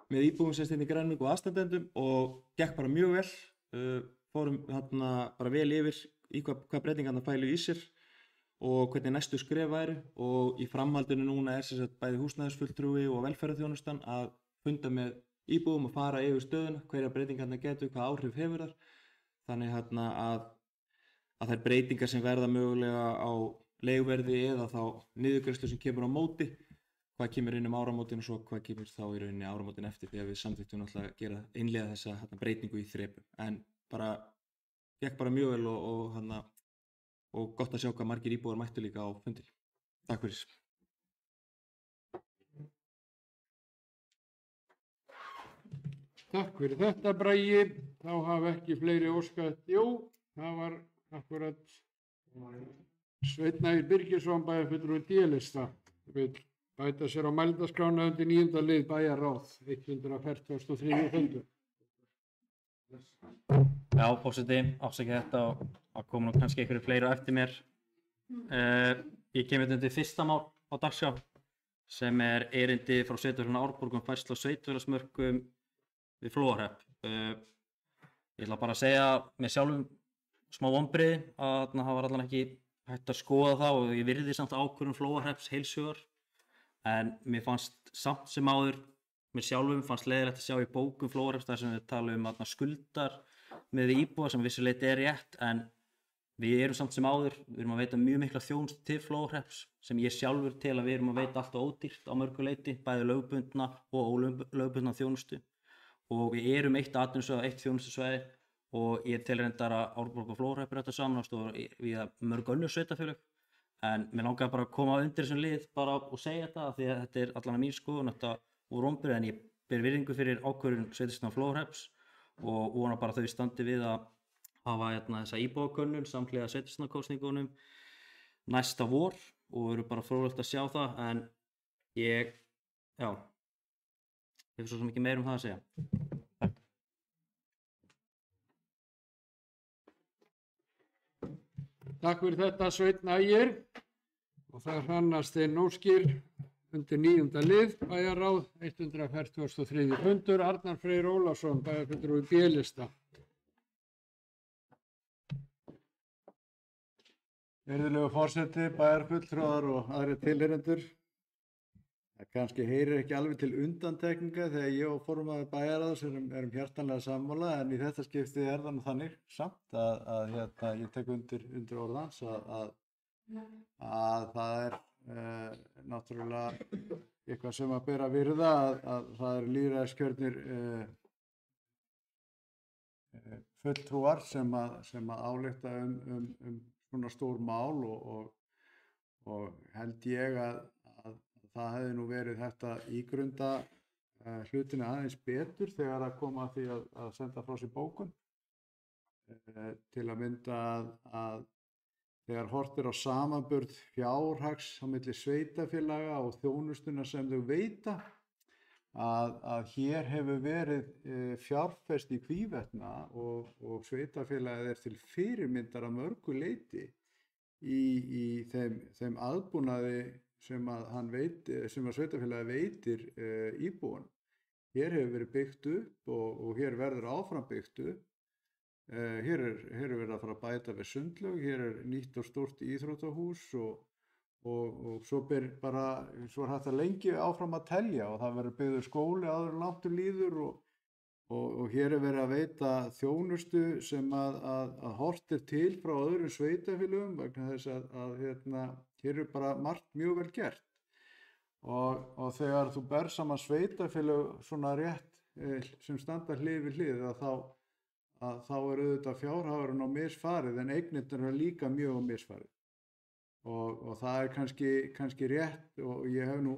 með íbúðum sem stendur í greiningu og aðstandendum og gekk bara mjög vel. Fórum þarna bara vel yfir í hvað breytingarnar fælu í sér og hvernig næstu skref væru, og í framhaldinu núna er sem sagt bæði húsnæðisfulltrúi og velferðarþjónustan að funda með íbúðum og fara yfir stöðuna, hverja breytingarnar getur, hvað áhrif hefur þar. Þannig að þær breytingar sem verða mögulega á leiguverði eða þá niðurgreiðslu sem kemur á móti, hvað kemur inn áramótin og svo hvað kemur þá í rauninni áramótin eftir, því að við samþykktum náttúrulega að innleiða þessa breytingu í þrepum. En bara gekk bara mjög vel og gott að sjá hvað margir íbúar mættu líka á fundi. Takk fyrir. Takk fyrir þetta Bragi. Þá hafa ekki fleiri óskað. Jú, það var akkurat Sveinn Ægir Birgisson, bæjarfulltrúi D-lista, vill bæta sér á mældaskrána undir 9. lið bæjarráð 143. fundur. Já, forseti, afsakið þetta og að koma nú kannski einhverju fleiri á eftir mér. Ég kem undir fyrsta mál á dagskrá sem er erindi frá sveitarfélaginu Árborg færslu á sveitarfélagsmörkum við Flóahrepp. Ég ætla bara að segja með sjálfum smá vonbrigði að það var allan ekki hægt að skoða það og ég virði samt ákvörðun Flóahrepps heils hugar, en mér fannst samt sem áður, mér sjálfum fannst leiðilegt að sjá í bókum Flóahrepps þar sem við talum um skuldar með íbúa sem vissuleyti er rétt, en við erum samt sem áður, við erum að veita mjög mikla þjónustu til Flóahrepps sem ég sjálfur tel að við erum að veita allt ódýrt á mörgu leyti, bæði lögbundna og ólögbundna þjónustu, og við erum eitt atvinnusvæði, eitt þjónustusvæði, og ég tel reyndar að Árborg og Flóahrepp er þetta saman og við mörg önnur sveitarfélög, en mér langaði bara að koma undir þessum lið bara og segja þetta því að þetta er allan að mín skoðun, þetta úr vonbrigði, en ég ber virðingu fyrir ákvörðun sveitarstjórnar Flóahrepps og vona bara að þau standi við að hafa þessa íbúakönnun samhliða sveitarstjórnarkosningunum næsta vor og eru bara fróðlegt að sjá það, en ég hef svo mikið meira um það að segja. Takk fyrir þetta Sveinn Ægir, og það hrannast þeir nóskir undir 9. lið bæjarráð 143. fundur. Arnar Freyr Ólafsson, bæjarfulltrúi B-lista. Virðulegu forseti, bæjarfulltrúar og aðrir tilheyrendur. Það kannski heyrir ekki alveg til undantekninga þegar ég og formaður bæjarráðs erum hjartanlega sammála, en í þetta skipti það nú þannig samt að ég tek undir orðans að það náttúrulega eitthvað sem að bera virða að það lýðræðiskjörnir fulltrúar sem að álykta svona stór mál og held ég að það hefði nú verið hægt að ígrunda hlutina aðeins betur þegar að koma að því að senda frá sér bókun. Til að mynda að þegar horft er á samanburð fjárhags á milli sveitarfélaga og þjónustuna sem þau veita, að hér hefur verið fjárfest í hvívetna og sveitarfélagið er til fyrirmyndar að mörgu leyti í þeim aðbúnaði sem að sveitarfélagið veitir íbúum. Hér hefur verið byggt upp og hér verður áfram byggt upp. Hér er verið að fara að bæta við sundlaug, hér er nýtt og stórt íþróttahús og svo er hægt að lengi áfram að telja og það verður byggður skóli áður en langt líður og hér er verið að veita þjónustu sem að horft er til frá öðrum sveitarfélögum vegna þess að hér er bara margt mjög vel gert og þegar þú ber saman sveitarfélög svona rétt sem standa hlið við hlið að þá er auðvitað fjárhagurinn á misfarið en eignirnar er líka mjög á misfarið og það er kannski rétt og ég hef nú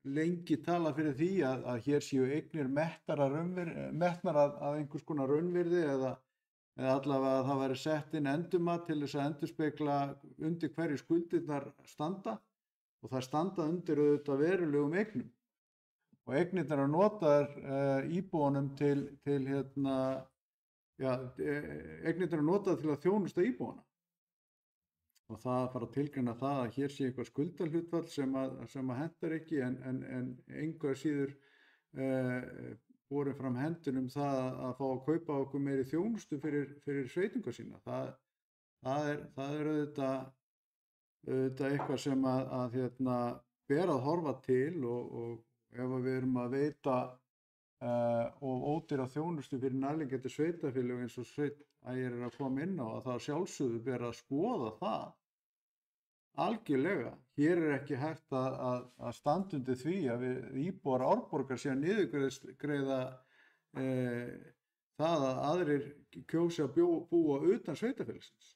lengi talað fyrir því að hér séu eignir metnar að einhvers konar raunvirði eða allavega að það væri sett inn endurmat til þess að endurspegla undir hverju skuldirnar standa og það standa undir auðvitað verulegum eignum og eignirnar eru notaðar íbúanum eignirnar eru notaðar til að þjónusta íbúana og það að fara að tilgreina það að hér sé eitthvað skuldahlutfall sem að hentar ekki en engu að síður borin fram hendunum það að fá að kaupa okkur meiri þjónustu fyrir sveitunga sína. Það er auðvitað eitthvað sem að ber að horfa til og ef við erum að veita og ódýra þjónustu fyrir nærliggjandi sveitarfélög eins og Ægir að koma inn á að það sjálfsögðu ber að skoða það algjörlega. Hér er ekki hægt að standa undir því að við íbúar Árborgar sé að niðurgreiða það að aðrir kjósi að búa utan sveitarfélagsins.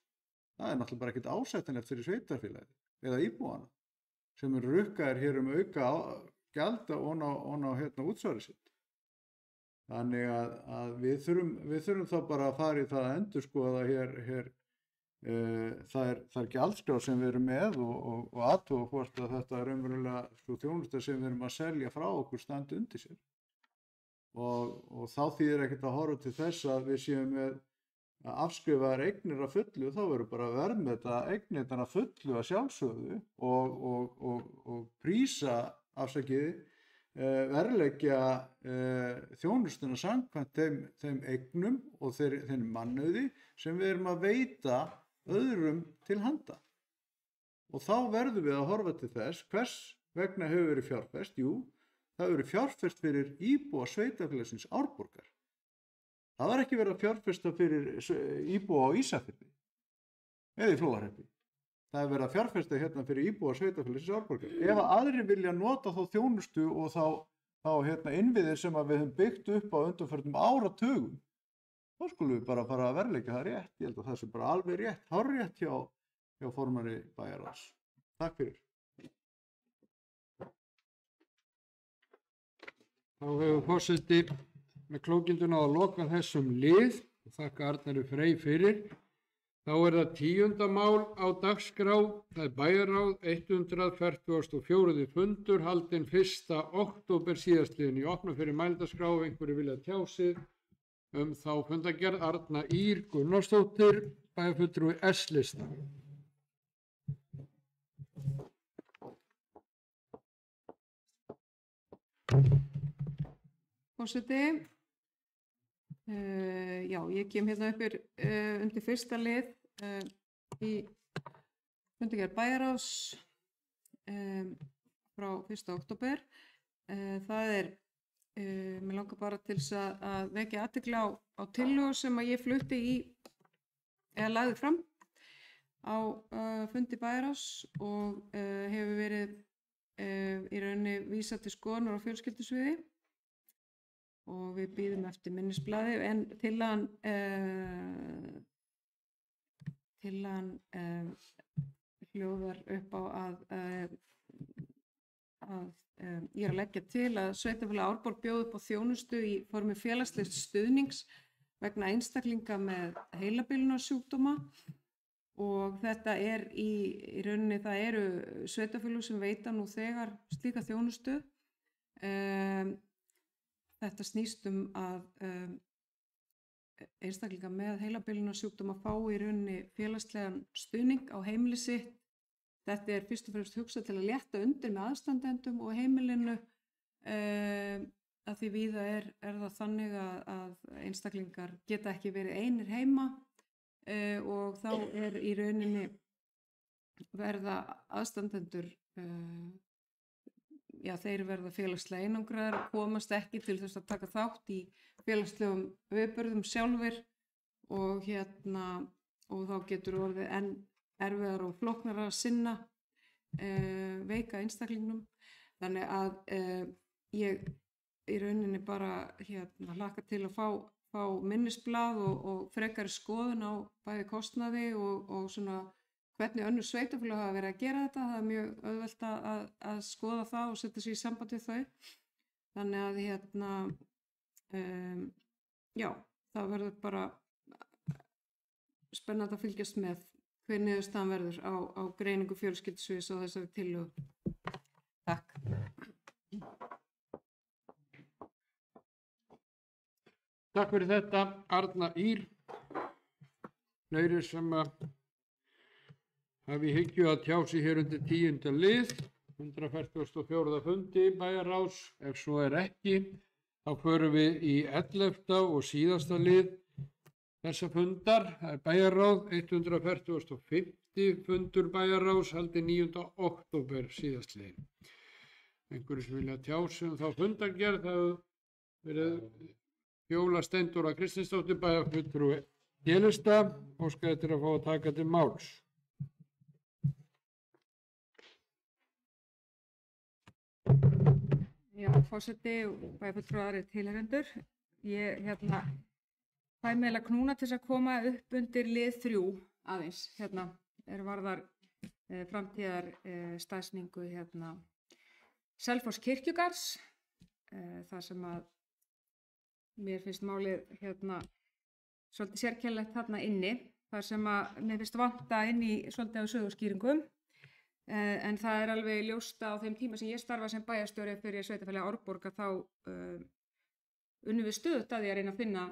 Það er náttúrulega bara ekkert ásættanlegt fyrir sveitarfélagið eða íbúana sem eru rukkaðir hér auka gjalda og ná útsvarið sitt. Þannig að við þurfum þá bara að fara í það að endurskoða hér þær gjaldskrár sem við erum með og athuga hvort að þetta er raunverulega svo þjónusta sem við erum að selja frá okkur standi undir sér. Og þá þýðir ekkert að horfa til þess að við séum með afskrifaðar eignir að fullu, þá verður bara að verðmeta eignirnar að fullu að sjálfsögðu og prísa verðleggja þjónustuna samkvæmt þeim eignum og þeim mannauði sem við erum að veita öðrum til handa. Og þá verðum við að horfa til þess hvers vegna hefur verið fjárfest. Jú, það hefur verið fjárfest fyrir íbúa sveitarfélagsins Árborgar. Það var ekki verið að fjárfesta fyrir íbúa á Ísafirði eða í Flóahreppi. Það hefur verið að fjárfesta hérna fyrir íbúa sveitarfélagsins Árborgar. Ef að aðrir vilja nota þá þjónustu og þá innviðir sem að við höfum byggt upp á undanförnum áratugum, þá skulum við bara fara að verðleggja það rétt. Ég held að það sé bara alveg rétt, hárrétt hjá formanni bæjarráðs. Takk fyrir. Þá hefur forseti með klókinduna að loka þessum lið og þakka Arnari Frey fyrir. Þá er það 10. mál á dagskrá. Það er bæjarráð 144. fundur haldinn 1. október síðastliðinn. Ég opna fyrir mælendaskrá ef einhverju vilja tjá sig þá fundargerð. Arna Ýr Gunnarsdóttir, bæjarfulltrúi S-lista. Forseti, ég kem hérna upp undir fyrsta lið í fundargerð bæjarráðs frá 1. október. Það er, mér langar bara til þess að vekja athygli á tillögu sem að ég flutti eða lagði fram á fundi bæjarráðs og hefur verið í rauninni vísað til skoðunar á fjölskyldusviði. Og við bíðum eftir minnisblaði en tillagan hljóðar upp á að ég er að leggja til að Sveitarfélag Árborg bjóði upp á þjónustu í formi félagslegs stuðnings vegna einstaklinga með heilabilunarsjúkdóma og þetta er í rauninni, það eru sveitarfélög sem veita nú þegar slíka þjónustu. Þetta snýst að einstaklinga með heilabilunarsjúkdóma fá í rauninni félagslegan stuðning á heimili sitt. Þetta er fyrst og fremst hugsað til að létta undir með aðstandendum og heimilinu að því víða er það þannig að einstaklingar geta ekki verið einir heima og þá er í rauninni verða aðstandendur þeir verða félagslega einangraðir og komast ekki til þess að taka þátt í félagslegum viðburðum sjálfir og þá getur orðið enn erfiðar og flóknara að sinna veika einstaklingnum. Þannig að ég í rauninni bara hlakka til að fá minnisblað og frekari skoðun á bæði kostnaði og svona hvernig önnur sveitafélög hafa verið að gera þetta. Það er mjög auðvelt að skoða það og setja sig í samband við þau. Þannig að já, það verður bara spennandi að fylgjast með hver niðurstaðan verður á greiningu fjölskyldusviðs og þessari tillögu. Takk. Takk fyrir þetta, Arna Ýr. Fleiri sem hafi hyggju að tjá sig hér undir 10. lið, 144. fundi bæjarráðs. Ef svo er ekki, þá förum við í 11. og síðasta lið þessa fundar. Það er bæjarráð, 145. fundur bæjarráðs, haldið 9. október síðastliðinn. Einhverju sem vilja tjá sig þá fundargerð, það hefur verið Fjóla Steindóra Kristinsdóttir bæjarfulltrúi D-lista, óskar eftir að fá að taka til máls. Já, forseti og bæjarfulltrúar tilheyrendur. Ég fæ meðal knúna til að koma upp undir lið 3 aðeins. Er varðar framtíðar staðsningu Selfoss kirkjugarðs, þar sem að mér finnst málið svolítið sérkennilegt þarna inni, þar sem að mér finnst vanta inn í svolítið á söguskýringum. En það er alveg ljóst á þeim tíma sem ég starfa sem bæjarstjóri fyrir sveitarfélagið Árborg að þá unnum við stöðugt að því að reyna að finna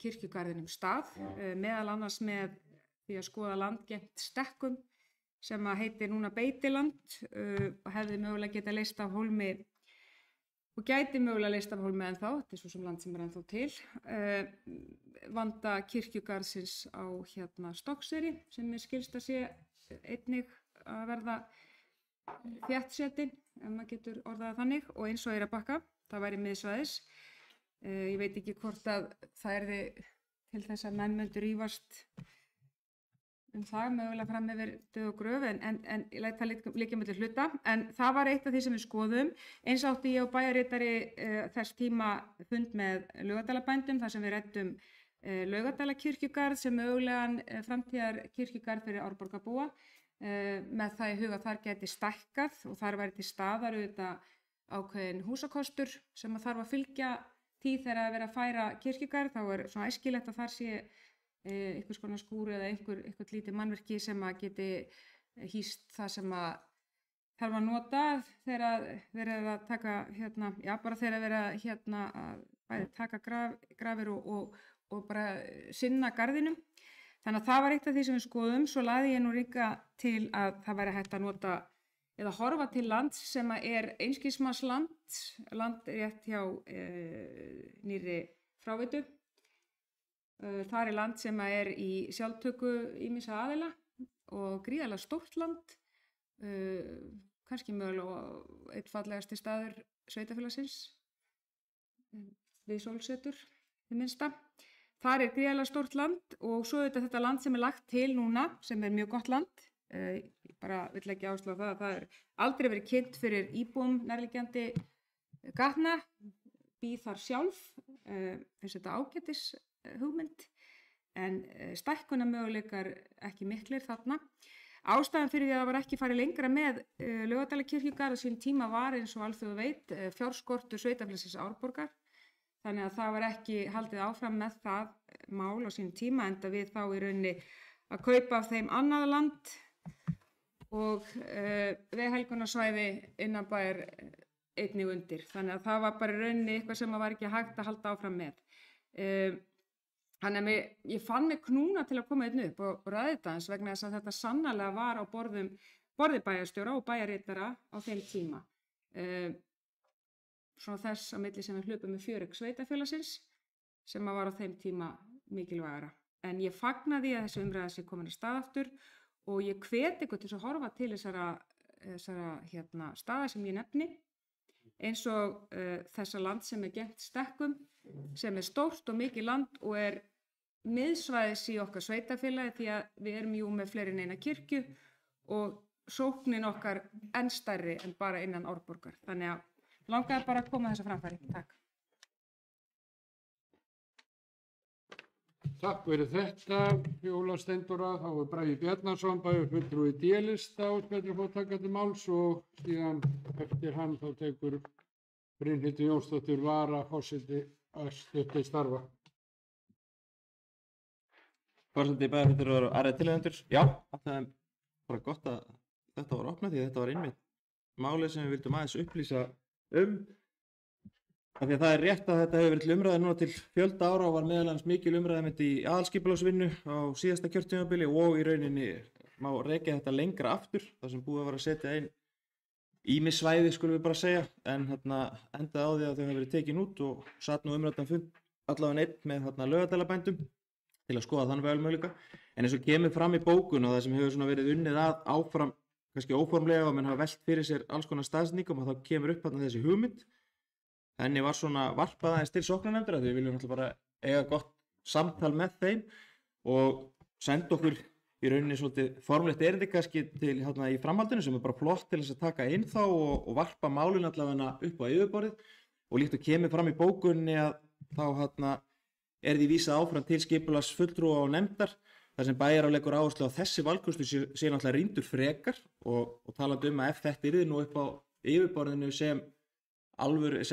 kirkjugarðinum stað, meðal annars með því að skoða landgengt stekkum sem að heitir núna Beitiland og hefði mögulega getað leyst af hólmi og gæti mögulega leyst af hólmi ennþá, þetta er svo sem land sem er ennþá til, vanda kirkjugarðsins á Stokkseyri sem mér skilst að sé einnig að verða þéttsetin, ef maður getur orðað þannig, og eins og Eyrarbakka, það væri miðsvæðis. Ég veit ekki hvort að það erði til þess að menn myndu rífast það mögulega fram yfir döð og gröf, en ég læt það líka milli hluta. En það var eitt af því sem við skoðum. Eins átti ég og bæjarritari þess tíma fund með Laugardalabændum þar sem við ræddum Laugardalakirkjugarð sem mögulegan framtíðar kirkjugarð fyrir Árborgarbúa, með það í huga að þar geti stækkað og þar væri til staðar auðvitað ákveðin húsakostur sem að þarf að fylgja því þegar að vera að færa kirkjugarð. Þá er svona æskilegt að þar sé einhvers konar skúr eða einhvert lítið mannvirki sem að geti hýst það sem að þarf að nota þegar verið að taka bara þegar verið að bæði taka grafir og bara sinna garðinum. Þannig að það var eitt af því sem við skoðum. Svo lagði ég nú líka til að það væri hægt að nota eða horfa til lands sem er einskismannsland, land rétt hjá nýrri fráveitu. Það er land sem er í sjálftöku ýmissa aðila og gríðarlega stórt land, kannski mögulega einn fallegasti staður sveitarfélagsins, við Sólsetur hið minnsta. Þar er gríðarlega stórt land og svo þetta land sem er lagt til núna, sem er mjög gott land. Ég bara vill ekki áslá það að það er aldrei verið kynnt fyrir íbúum nærliggjandi gatna, býð þar sjálf, finnst þetta ágætis hugmynd, en stækkunarmöguleikar ekki miklir þarna. Ástæðan fyrir því að það var ekki farið lengra með Laugardalakirkjugarð á sín tíma var, eins og alþjóð veit, fjárskortur sveitarfélagsins Árborgar. Þannig að það var ekki haldið áfram með það mál á sín tíma, enda við þá í rauninni að kaupa af þeim annað land og veghelgunarsvæði innanbæjar einnig undir. Þannig að það var bara í rauninni eitthvað sem var ekki hægt að halda áfram með. Þannig að ég fann mig knúna til að koma einn upp og ræða þetta eins vegna þess að þetta sannarlega var á borði bæjarstjóra og bæjarritara á þeim tíma. Svona þess að milli sem við hlupum með fjöregg sveitarfélagsins sem var á þeim tíma mikilvægara. En ég fagna því að þessi umræða sé komin að stað aftur og ég hvet ykkur til að horfa til þessara staða sem ég nefni, eins og þessa land sem er gengt stekkum, sem er stórt og mikið land og er miðsvæðis í okkar sveitarfélagi því að við erum jú með fleiri en eina kirkju og sóknin okkar enn stærri en bara innan Árborgar. Þannig að langaði bara að koma þessa framfæri. Takk. Takk fyrir þetta, Fjóla Steindóra, þá er Bragi Bjarnason, bæjarfulltrúi D-lista og Petra fóttakandi máls og síðan eftir hann þá tekur Brynhildur Jónsdóttir varaforseti að stutta í starfa. Forseti bæjarfulltrúar og aðrir tilheyrendur. Já, það er bara gott að þetta var opnað því þetta var einmitt málið sem við vildum aðeins upplýsa af því að það er rétt að þetta hefur verið til umræðu núna til fjölda ára og var meðal annars mikil umræða í aðalskipulagsvinnu á síðasta kjörtímabili og í rauninni má rekja þetta lengra aftur þar sem búið að vera að setja inn ýmis svæði skulum við bara segja en endaði á því að þau hafa verið tekin út og satt nú umræddan fund allavega einn með Laugardalabændum til að skoða þann valmöguleika en eins og kemur fram í bókun og það sem hefur verið unnið að áfram kannski óformlega og menn hafa velt fyrir sér alls konar staðsetningum og þá kemur upp þessi hugmynd. Henni var varpað aðeins til sóknarnefndar því við viljum náttúrulega bara eiga gott samtal með þeim og senda okkur í rauninni svolítið formlegt erindi kannski til í framhaldinu sem er bara flott til þess að taka inn þá og varpa málinu allavega upp á yfirborðið og líkt og kemur fram í bókunni að þá er því vísað áfram til skipulagsfulltrúa og nefndar þar sem bæjarráð leggur áherslu á þessi valkostur sé náttúrulega rýndur frekar og talandi að ef þetta yrði nú upp á yfirborðinu sem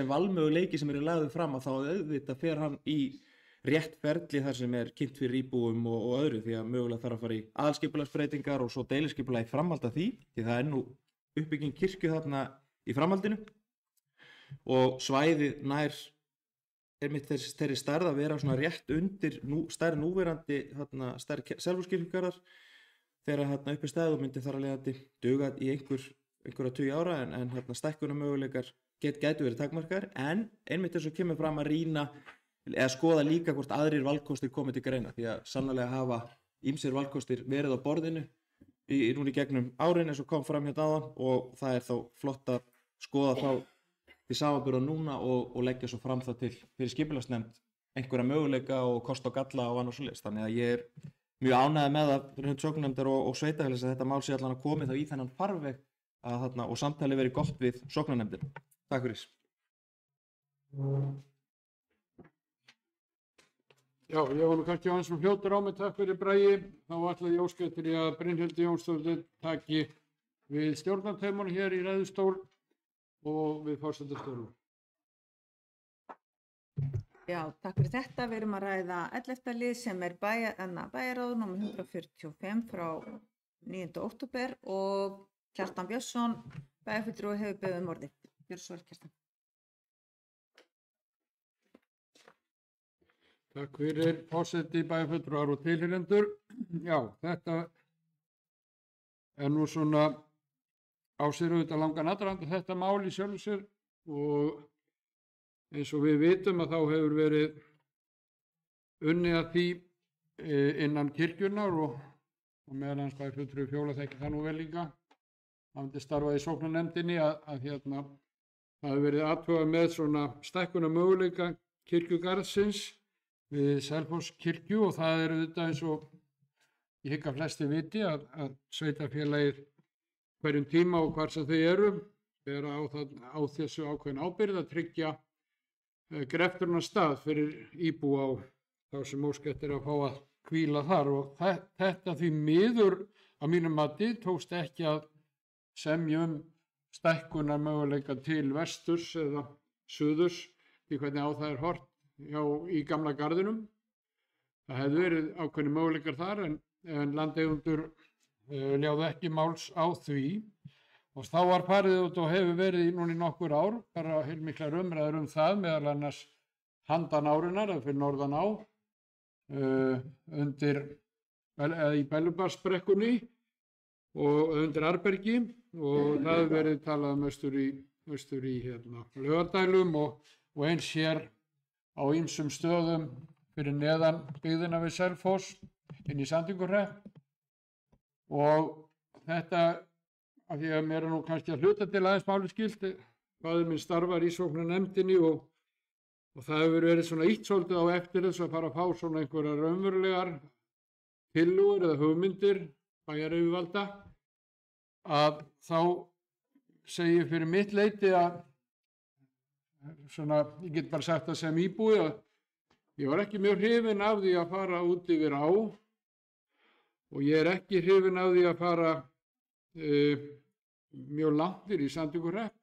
valmöguleiki sem er lagður fram að þá auðvitað fer hann í rétt ferli þar sem er kynnt fyrir íbúum og öðru því að mögulega þarf að fara í aðalskipulagsbreytingar og svo deiliskipulag í framhald af því það er nú uppbygging kirkju þarna í framhaldinu og svæðið nær mitt þeirri stærð að vera rétt undir stærð núverandi stærð Selfosskirkjugarðar þegar uppi staðið og myndi þar að leiðandi duga í einhverja 20 ára en stækkunarmöguleikar gætu verið takmarkaðir en einmitt eins og kemur fram að rýna eða skoða líka hvort aðrir valkostir komið til greina því að sannarlega hafa ýmsir valkostir verið á borðinu núna í gegnum árin eins og kom fram áðan og það er þá flott að skoða þá til samanburðar núna og leggja svo fram það til fyrir skipulagsnefnd einhverja möguleika og kost og galla og annars svoleiðis þannig að ég er mjög ánægður með að fyrir hönd sóknarnefndar og sveitarfélags að þetta mál sé allan að komið þá í þennan farveg og samtali verið gott við sóknarnefndina. Takk fyrir. Já, ég var nú kannski aðeins fljótur á mig, takk fyrir Bragi. Þá ætla ég óska eftir að Brynhildur Jónsdóttir taki við stjórnartaumunum hér í ræðustól og við forsetastólum. Já, takk fyrir þetta. Við erum að ræða 11. lið sem er bæjarráð nr. 145 frá 9. október og Kjartan Björnsson, bæjarfulltrúi hefur beðið orðið. Gjörðu svo vel, Kjartan. Takk fyrir forseti, bæjarfulltrúar og tilheyrendur. Já, þetta er nú á sér auðvitað langan aðdraganda þetta mál í sjálfu sér og eins og við vitum að þá hefur verið unnið að því innan kirkjunnar og meðal hans bæjarfulltrúi Fjóla þekki það nú vel líka. Það myndi starfa í sóknarnefndinni að það hefur verið athugað með stækkuna möguleika kirkjugarðsins við Selfosskirkju og það er auðvitað eins og ég hygg að flesti viti að sveitarfélagið hverjum tíma og hvar sem þau eru bera á þessu ákveðin ábyrgð að tryggja grefturna stað fyrir íbúa og þá sem óska eftir að fá að hvíla þar og þetta því miður að mínum mati tókst ekki að semja stækkunar möguleika til vesturs eða suðurs því hvernig á það er horft í gamla garðinum. Það hefði verið ákveðni möguleikar þar en landeigendur ljáðu ekki máls á því og þá var farið út og hefur verið núna í nokkur ár bara heilmiklar umræður það meðal annars handan árinnar eða fyrir norðan á í Bellubarsbrekkunni og undir Arbergi og það hefur verið talað austur í Laugardælum og eins hér á ýmsum stöðum fyrir neðan byggðina við Selfoss inn í Sandvíkurhrepp og þetta af því að mér er nú kannski að hluta til aðeins máli skylt faðir minn starfar í sóknarnefndinni og það hefur verið ýtt svolítið á eftir þess að fara að fá einhverjar raunverulegar tillögur eða hugmyndir bæjaryfirvalda að þá segi ég fyrir mitt leyti að ég get bara sagt það sem íbúi að Ég var ekki mjög hrifinn af því að fara út yfir á og ég er ekki hrifinn af því að fara mjög langt í Sandvíkurhrepp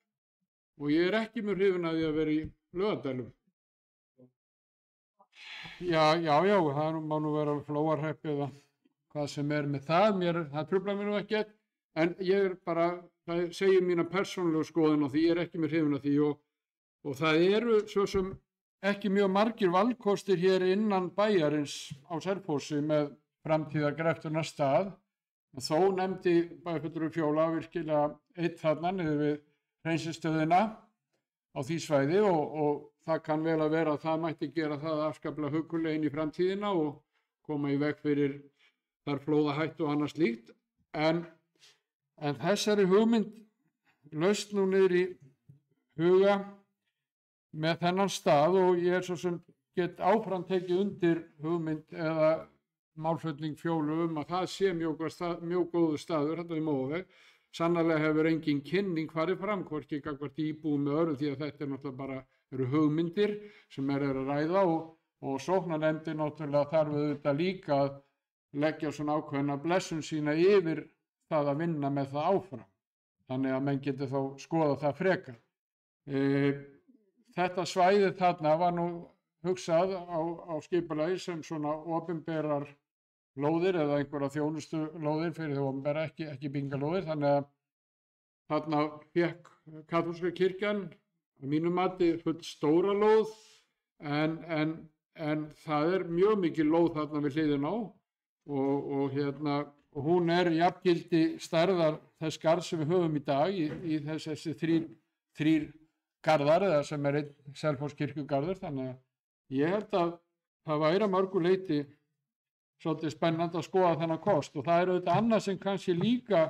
og ég er ekki mjög hrifinn af því að vera í Laugardælum. Já, það má nú vera Flóahrepp eða hvað sem er með það, það truflar mér nú ekkert, en ég er bara, það segir mína persónulegu skoðun á því, ég er ekki mjög hrifinn af því og það eru svo sem ekki mjög margir valkostir hér innan bæjarins á Selfossi með framtíðargrefturnar stað. Þó nefndi bæjarfulltrúi Fjóla virkilega eitt þarna niður við hreinsistöðina á því svæði og það kann vel að vera að það mætti gera það afskaplega huggulega inn í framtíðina og koma í veg fyrir þar flóðahættu og annað slíkt. En þessari hugmynd laust nú niður í huga með þennan stað og ég er svo sem get áfram tekið undir hugmynd eða málflutning Fjólu að það sé mjög góður staður þetta í Móaveg. Sannarlega hefur engin kynning farið fram, hvorki gagnvart íbúum með öðrum því að þetta er náttúrulega bara eru hugmyndir sem að ræða og sóknarnefndin náttúrulega þarf auðvitað líka að leggja svona ákveðna blessun sína yfir það að vinna með það áfram. Þannig að menn getur þá skoða það frekar. Þetta svæði þarna var nú hugsað á skipulagi sem svona opinberar lóðir eða einhverja þjónustu lóðir fyrir því opinbera, ekki byggingalóðir. Þannig að þarna fékk kaþólska kirkjan að mínu mati full stóra lóð en það er mjög mikil lóð þarna við hliðina á og hún er jafngildi stærðar þess garðs sem við höfum í dag í þessi þrír garðar eða sem er einn Selfosskirkjugarður. Þannig að ég held að það væri að mörgu leyti svolítið spennandi að skoða þennan kost og það er auðvitað annað sem kannski líka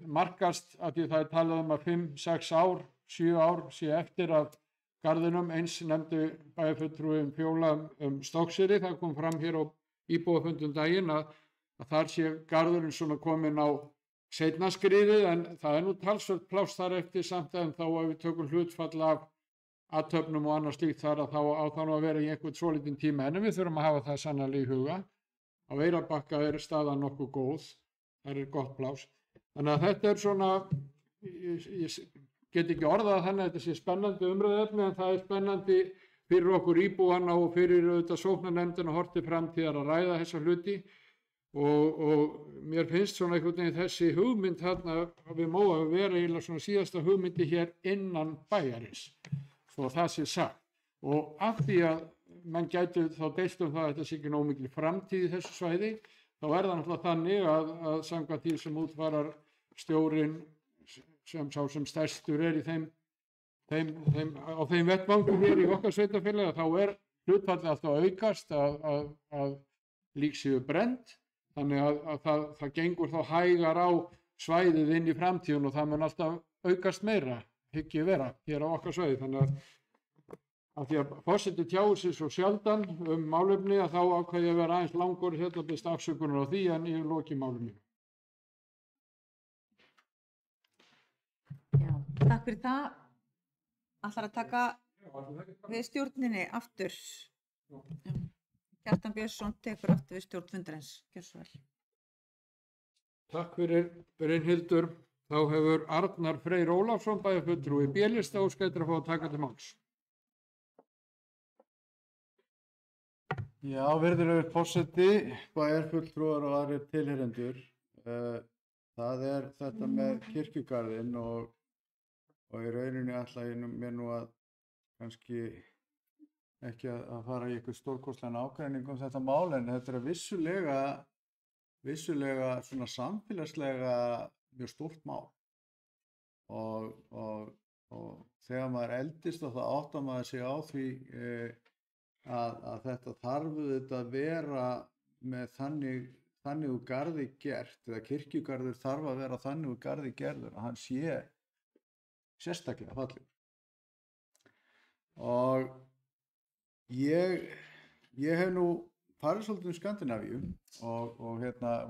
markast að því það er talað að 5, 6 ár, 7 ár sé eftir að garðinum. Eins nefndu bæjarfulltrúi Fjóla Stokkseyri, það kom fram hér á íbúafundum daginn að þar sé garðurinn svona komin á seinna skriðið en það er nú talsvert pláss þar eftir samt en þá að við tökum hlutfall af athöfnum og annað slíkt þar að þá á það nú að vera í einhvern svolítinn tíma en við þurfum að hafa það sannarlega í huga. Á Eyrarbakka er staðan nokkuð góð, það er gott pláss. Þannig að þetta er svona, ég get ekki orðað þannig að þetta sé spennandi umræðuefni en það er spennandi fyrir okkur íbúana og fyrir auðvitað sóknarnefndina og horti framtíðar að ræða þessa hluti og mér finnst svona einhvern veginn þessi hugmynd þarna við Móa að vera eiginlega svona síðasta hugmyndi hér innan bæjarins. Svo það sé sagt og af því að menn gætu þá deilt það að þetta sé ekki nóg mikil framtíð í þessu svæði þá er það náttúrulega þannig að samkvæmt því sem útfarar stjórinn sem stærstur er í á þeim vettvangum hér í okkar sveitarfélagi þá er hlutfallið alltaf aukast að lík séu brennd þannig að það gengur þá hægar á svæðið inn í framtíðun og það mun alltaf aukast meira hyggi vera hér á okkar svæði. Þannig að því að forseti tjáir sig svo sjaldan málefni að þá ákveði að vera aðeins langur hérna best afsökunar á því en ég loki málefni. Já, takk fyrir það. Ætlar að taka við stjórninni aftur. Kjartan Björnsson tekur aftur við stjórn fundarins. Gjörðu svo vel. Takk fyrir Brynhildur. Þá hefur Arnar Freyr Ólafsson bæjarfulltrúi B-lista óskættur að fá að taka til máls. Já, virðulegur forseti, bæjarfulltrúar og aðrir tilheyrendur. Það er þetta með kirkjugarðinn og í rauninni ætla ég mér nú að kannski ekki að fara í eitthvað stórkostlegan ágreining þetta mál en þetta er vissulega svona samfélagslega mjög stórt mál og þegar maður eldist og það áttar maður sig á því að þetta þarf auðvitað að vera með þannig úr garði gert eða kirkjugarður þarf að vera þannig úr garði gerður að hann sé sérstaklega fallegur og ég hef nú farið svolítið Skandinavíu og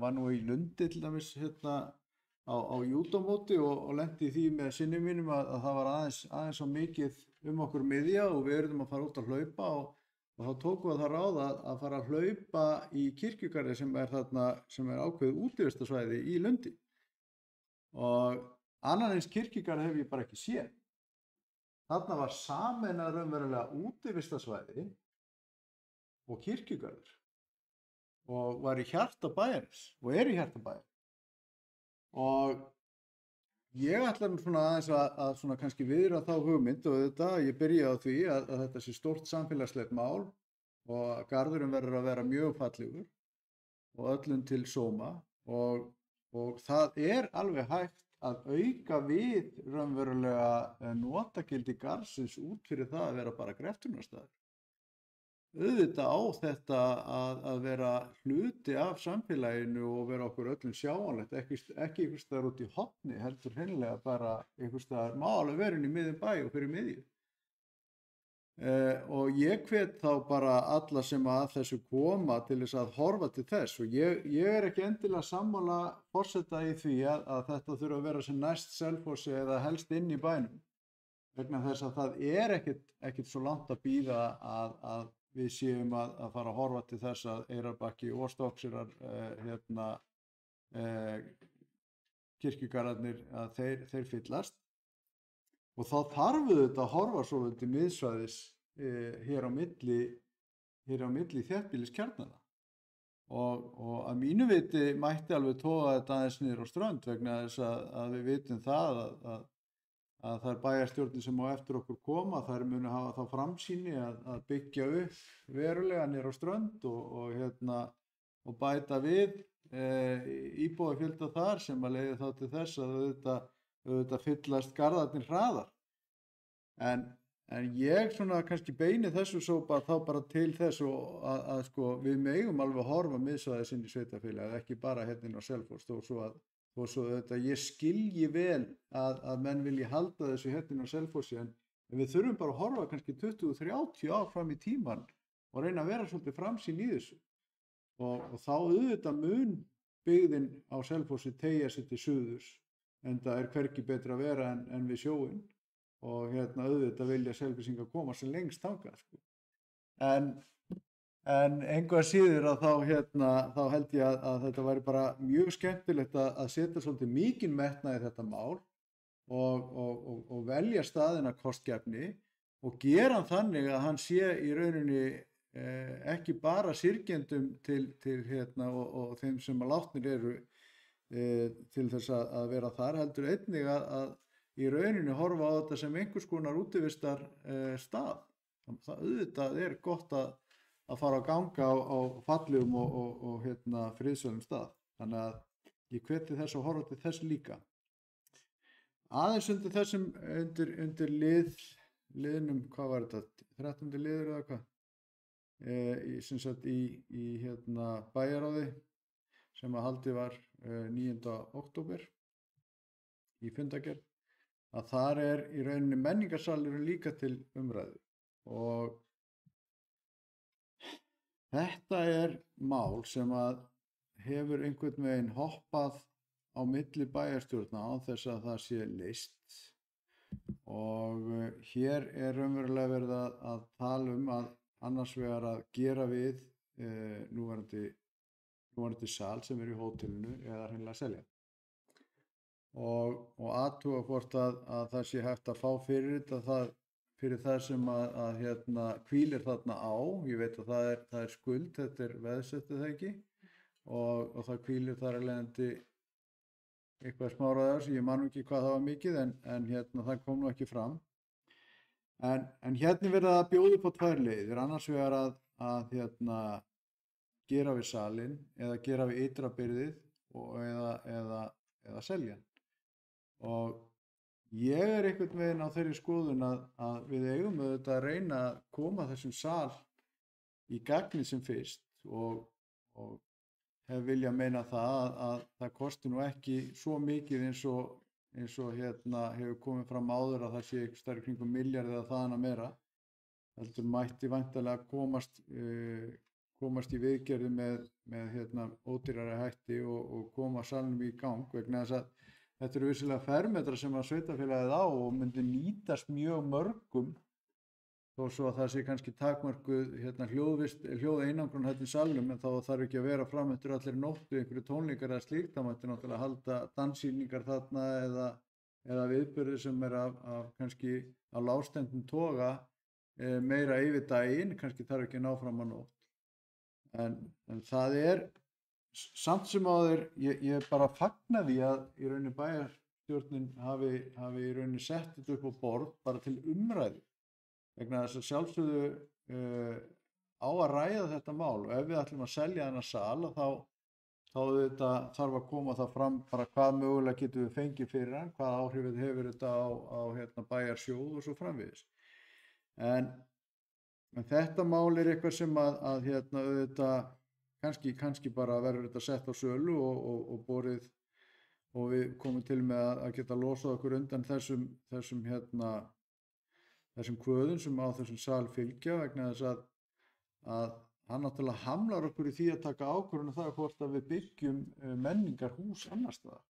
var nú í Lundi til dæmis á júdómóti og lenti í því með sinni mínum að það var aðeins svo mikið okkur miðja og við erum að fara út að hlaupa og og þá tókum við það ráð að fara að hlaupa í kirkjugarði sem er þarna, sem er ákveðið útivistarsvæði í Lundi. Og annan eins kirkjugarð hef ég bara ekki séð. Þarna var sameinað raunverulega útivistarsvæði og kirkjugarður og var í hjarta bæjarins og er í hjarta bæjarins. Og ég ætla svona aðeins að svona kannski viðra þá hugmynd og ég byrja á því að þetta sé stórt samfélagslegt mál og að garðurinn verður að vera mjög fallegur og öllum til sóma og það er alveg hægt að auka við raunverulega notagildi garðsins út fyrir það að vera bara greftunarstaður. Auðvitað á þetta að vera hluti af samfélaginu og vera okkur öllum sjáanlegt, ekki einhvers staðar út í horni, heldur hreinlega bara einhvers staðar má alveg vera inn í miðjum bæ og fyrir miðju. Og ég hvet þá bara alla sem að þessu koma til þess að horfa til þess og ég er ekki endilega sammála forseta í því að þetta þurfa að vera sem næst Selfossi eða helst inn í bænum vegna þess að það er ekkert svo langt að bíða að við séum að fara að horfa til þess að Eyrarbakki og Stokkseyrar kirkjugarðarnir að þeir fyllast og þá þarf þetta að horfa svolítið miðsvæðis hér á milli þéttbýliskjarnanna og að mínu viti mætti alveg toga þetta aðeins niður á Strönd vegna þess að við vitum það að þær bæjarstjórnir sem á eftir okkur koma, þær munu hafa þá framsýni að byggja upp verulega niður á Strönd og bæta við íbúafjölda þar sem að leiði þá til þess að auðvitað fyllast garðarnir hraðar. En ég svona kannski beini þessu svo þá bara til þess að sko við megum alveg að horfa miðsvæðis inn í sveitarfélagið, ekki bara hérna inn á Selfoss og svo auðvitað ég skilji vel að menn vilji halda þessu hérna á Selfossi en við þurfum bara að horfa kannski 20-30 ár fram í tíman og reyna að vera svolítið framsýn í þessu og þá auðvitað mun byggðin á Selfossi teygja sig til suðurs en það er hvergi betra að vera en við sjóinn og auðvitað vilja Selfossingar koma sem lengst þangað sko. En engu að síður að þá held ég að þetta væri bara mjög skemmtilegt að setja svolítið mikinn metnað í þetta mál og velja staðina kostgæfni og gera hann þannig að hann sé í rauninni ekki bara syrgjendum til og þeim sem að látnir eru til þess að vera þar heldur einnig að í rauninni horfa á þetta sem einhvers konar útivistar stað. Það auðvitað er gott að fara að ganga á fallegum og friðsælum stað. Þannig að ég hveti þess að horfa til þess líka. Aðeins undir þessum, undir liðnum, hvað var þetta, 13. liður eða hvað? Sem sagt í bæjaráði sem að haldið var 9. október í fundargerð, að þar er í rauninni menningarsalurinn líka til umræðu og þetta er mál sem að hefur einhvern veginn hoppað á milli bæjarstjórna á þess að það sé leyst og hér er raunverulega verið að tala að annars vegar að gera við núverandi sal sem er í hótelinu eða hreinlega selja og athuga hvort að það sé hægt að fá fyrir þetta fyrir það sem að hvílir þarna á, ég veit að það er skuld, þetta er veðsettið það ekki og það hvílir þar að leiðandi eitthvað smáraðar sem ég man ekki hvað það var mikið en það kom nú ekki fram. En verið að bjóða upp á tvær leiðir, annars vegar að gera við salinn eða gera við ytra byrðið eða selja. Og ég er einhvern veginn á þeirri skoðun að við eigum auðvitað að reyna að koma þessum sal í gagnið sem fyrst og hef vilja meina það að það kosti nú ekki svo mikið eins og hefur komið fram áður að það sé einhvers staðar í kringum milljarð eða þaðan að meira. Heldur mætti væntanlega komast í viðgerði með ódýrari hætti og koma salnum í gang vegna þess að þetta eru vissilega fermetra sem að sveitarfélagið á og myndi nýtast mjög mörgum þó svo að það sé kannski takmörkuð hljóðeinangrun hérna í salnum, en þá þarf ekki að vera fram eftir allir nóttu einhverju tónleikar eða slíkt, þá mætti náttúrulega halda danssýningar þarna eða viðburðir sem er af kannski af lágstemmdum toga meira yfir daginn, kannski þarf ekki að ná fram að nótt. En það er samt sem áður, ég bara fagna því að í rauninni bæjarstjórnin hafi í rauninni sett þetta upp á borð bara til umræðu, vegna þess að sjálfsögðu á að ræða þetta mál, og ef við ætlum að selja þennan sal þá þetta þarf að koma það fram bara hvað mögulega getum við fengið fyrir hann, hvað áhrifið hefur þetta á bæjarsjóð og svo framvegis. En þetta mál er eitthvað sem að auðvitað kannski bara verður þetta sett á sölu og borið, og við komum til með að geta losað okkur undan þessum kvöðum sem á þessum sal fylgja, vegna þess að hann náttúrulega hamlar okkur í því að taka ákvörðun það hvort að við byggjum menningarhús annars staðar.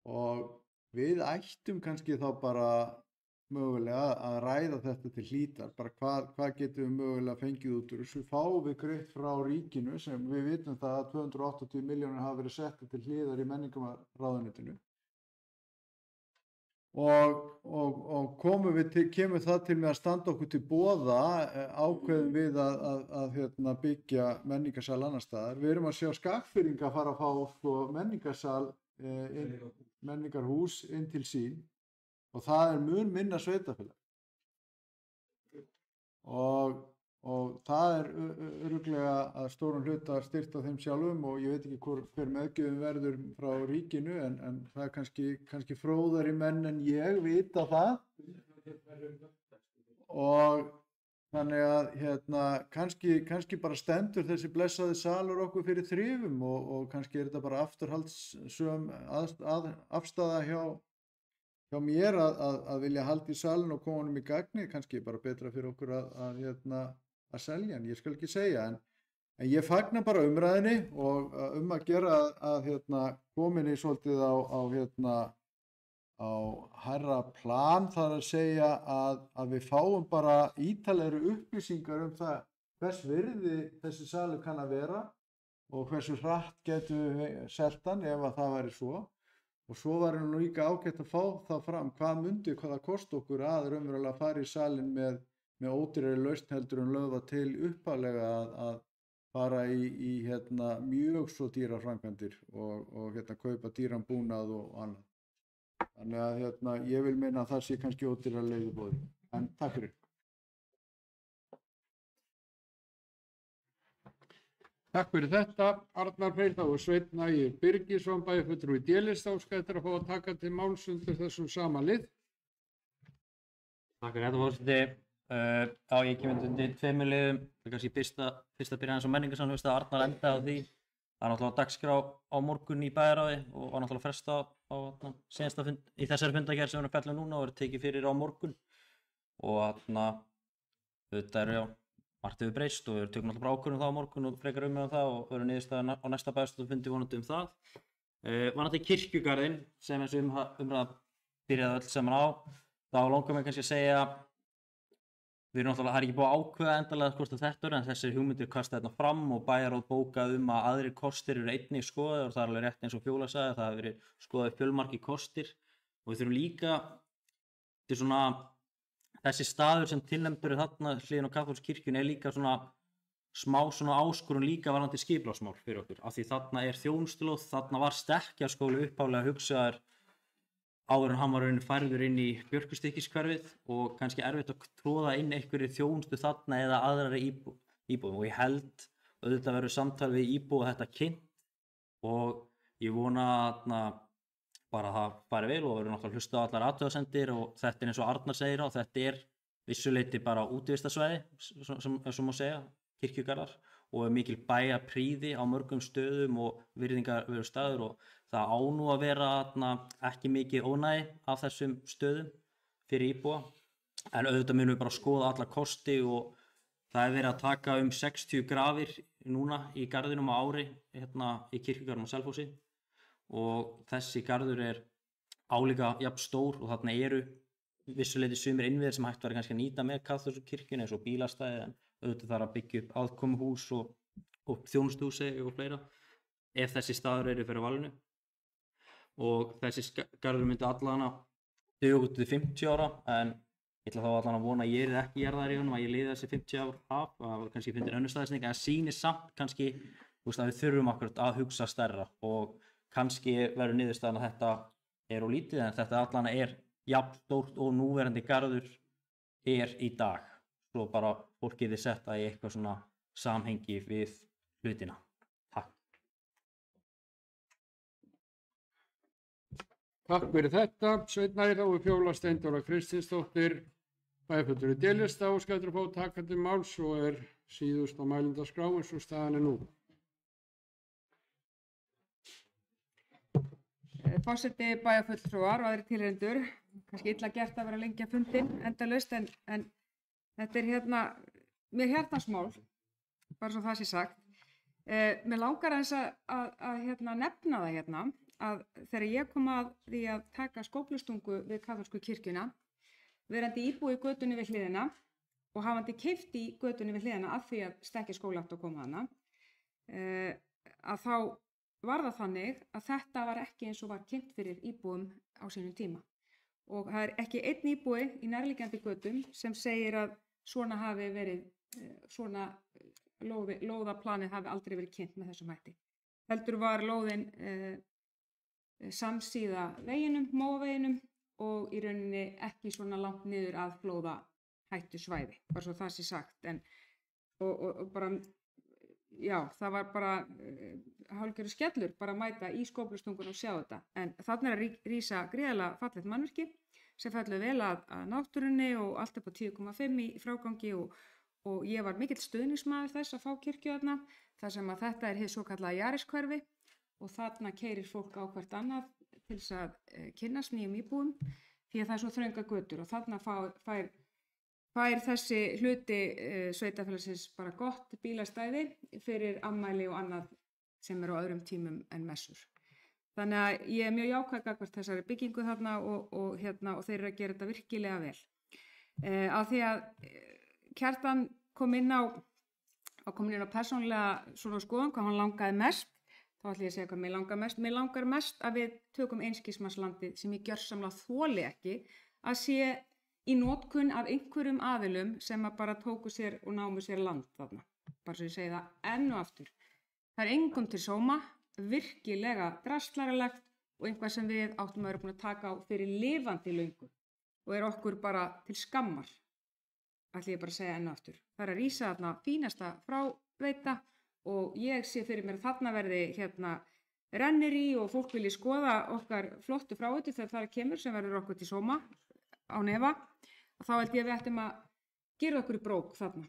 Og við ættum kannski þá bara mögulega að ræða þetta til hlítar, bara hvað getum við mögulega fengið út úr þessu. Fáum við greitt frá ríkinu, sem við vitum það að 280 milljónir hafa verið settir til hliðar í menningarráðuneytinu, og kemur það til með að standa okkur til boða, ákveðum við að byggja menningarsal annar staðar. Við erum að sjá Skagfirðinga að fara að fá menningarhús inn til sín, og það er mun minna sveitarfélag, og það er örugglega að stórum hluta styrkt af þeim sjálfum, og ég veit ekki hver meðgjöfin verður frá ríkinu, en það er kannski fróðari menn en ég vita það, og þannig að kannski bara stendur þessi blessaði salur okkur fyrir þrifum, og kannski er þetta bara afturhaldssöm afstaða hjá mér að vilja halda í salin og koma honum í gagni. Kannski bara betra fyrir okkur að selja hann, ég skal ekki segja, en ég fagna bara umræðinni, og að gera að komin í svolítið á hærra plan, þar að segja að við fáum bara ítalegri upplýsingar það hvers virði þessi salur kann að vera og hversu hratt getum við selt hann ef að það væri svo. Og svo var nú líka ágætt að fá það fram hvað það kosti okkur að raunverulega fara í salinn með ódýrari lausn heldur en lögð var til upphaflega að fara í mjög svo dýrar framkvæmdir og kaupa dýran búnað og annað. Þannig að ég vil meina að það sé kannski ódýrari leið í boði. En takk fyrir. Takk fyrir þetta, Arnar Freyr, þá Sveinn Ægir Birgisson, bæjarfulltrúi D-lista, óska eftir að fá að taka til máls undir þessum sama lið. Takk fyrir þetta, forseti. Ég kemur undir tveimur liðum, kannski fyrsta byrja eins og menningarsamfélag, að Arnar enda á því. Það er náttúrulega dagskrá á morgun í bæjarráði og var náttúrulega fresta á síðasta fund, í þessari fundagerð sem við erum að fjalla núna og verður tekið fyrir á morgun. Og þetta eru margt hefur breyst og við tökum náttúrulega ákvörðun það á morgun og frekar um það og verður niðurstaða á næsta bæjarstjórnarfundi vonandi það. Varðandi kirkjugarðinn sem eins og umræða byrjaði öll saman á, þá langar mig kannski að segja við erum náttúrulega, það er ekki búið að ákveða endalega hvort þetta en þessir hugmyndir kasta þetta fram og bæjarráð bókað að aðrir kostir eru einnig skoðaðir og það er alveg rétt eins og Fjóla sagði, það hefur verið skoðaðir fjölmargir kostir og við þurfum líka til svona þessi staður sem tilnefndur þarna hliðin á kaþólsku kirkjunni líka svona smá svona áskorun líka varðandi skipulagsmál fyrir okkur af því þarna er þjónustulóð, þarna var stekkjarskóli upphaflega hugsaður áður en hann var færður inn í Björkustykkishverfið og kannski erfitt að tróða inn einhverju þjónustu þarna eða aðrari íbúðum og ég held auðvitað verður samtal við íbúa þetta kynnt og ég vona að bara það fari vel og verður náttúrulega hlusta á allar athugasemdir og þetta er eins og Arnar segir og þetta er vissuleyti bara útivistarsvæði sem má segja, kirkjugarðar og er mikil bæjarprýði á mörgum stöðum og virðingarverður staður og það á nú að vera ekki mikið ónægi af þessum stöðum fyrir íbúa en auðvitað munum við bara skoða alla kosti og það er verið að taka 60 grafir núna í garðinum á ári í kirkjugarðinum á Selfossi og þessi garður er álíka jafn stór og þarna eru vissuleiti sumir innviðir sem hægt væri kannski að nýta með kaþólsku kirkjunni eins og bílastæði, en auðvitað þarf að byggja upp aðkomuhús og þjónustuhúsi og fleira ef þessi staður eru fyrir valinu. Og þessi garður myndi allana duga út til 50 ára, en ég ætla þá allan að vona að ég er ekki jarðaður í honum, að ég liði þessi 50 ár af, og það var kannski fyndin önnur staðsetning, en það sýnir samt kannski að við þurfum akkurat að hugsa stærra, og kannski verður niðurstaðan að þetta er of lítið, en þetta allan er jafn stórt og núverandi garður er í dag, svo bara fólk getur sett það í eitthvað svona samhengi við hlutina. Takk. Takk fyrir þetta. Sveinn Ægir og Fjóla Steindóra Kristinsdóttir, bæjarfulltrúi D-lista, og skættur að fá taka til máls og er síðust á mælendaskrá eins og staðan er nú. Forseti, bæjarfulltrúar og aðrir tilheyrendur, kannski illa gert að vera lengi að fundin endalaust, en þetta er mér hjartans mál, bara svo það sé sagt. Mér langar eins að nefna það að þegar ég kom að því að taka skóflustungu við kaþólsku kirkjuna, verandi íbúi í götunni við hliðina og hafandi keypt í götunni við hliðina af því að Stekkjarskóli átti að koma þarna, að þá var það þannig að þetta var ekki eins og var kynnt fyrir íbúum á sínum tíma. Og það er ekki einn íbúi í nærliggjandi götum sem segir að svona hafi verið, svona lóðaplanið hafi aldrei verið kynnt með þessum hætti. Heldur var lóðin samsíða veginum, móaveginum, og í rauninni ekki svona langt niður að flóðahættu svæði, bara svo það sé sagt. Og bara, já, það var bara hálfgerður skellur bara að mæta í skóflustungun og sjá þetta. En þarna er að rísa gríðarlega fallegt mannvirki sem fellur vel að náttúrunni og allt upp á 10,5 í frágangi, og ég var mikill stuðningsmaður þess að fá kirkju þarna, þar sem að þetta er hið svokallaða Jariskverfi, og þarna keyrir fólk á hvert annað til þess að kynnast nýjum íbúum, því að það er svo þrönga götur, og þarna fær þessi hluti sveitafélagsins bara gott bílastæði fyrir afmæli og annað sem eru á öðrum tímum en messur. Þannig að ég er mjög jákvæð gagnvart þessari byggingu þarna og þeir eru að gera þetta virkilega vel. Af því að Kjartan kom inn á persónulega svona skoðun hvað hann langaði mest, þá ætlum ég að segja hvað mér langar mest. Mér langar mest að við tökum einskismannslandið sem ég gjörsamlega þoli ekki að sé í notkun af einhverjum aðilum sem að bara tóku sér og námu sér land þarna. Bara svo ég segi það enn og aftur. Það er engum til sóma, virkilega draslaralegt og einhvað sem við áttum að vera búin að taka á fyrir lifandi löngu og er okkur bara til skammar, ætlum ég bara að segja enn og aftur. Það er að rísa þarna fínasta fráveita og ég sé fyrir mér að þarna verði rennir í og fólk vilji skoða okkar flottu fráveitu þegar það kemur sem verður okkur til sóma á nefa, og þá held ég að við ættum að gera okkur í brók þarna.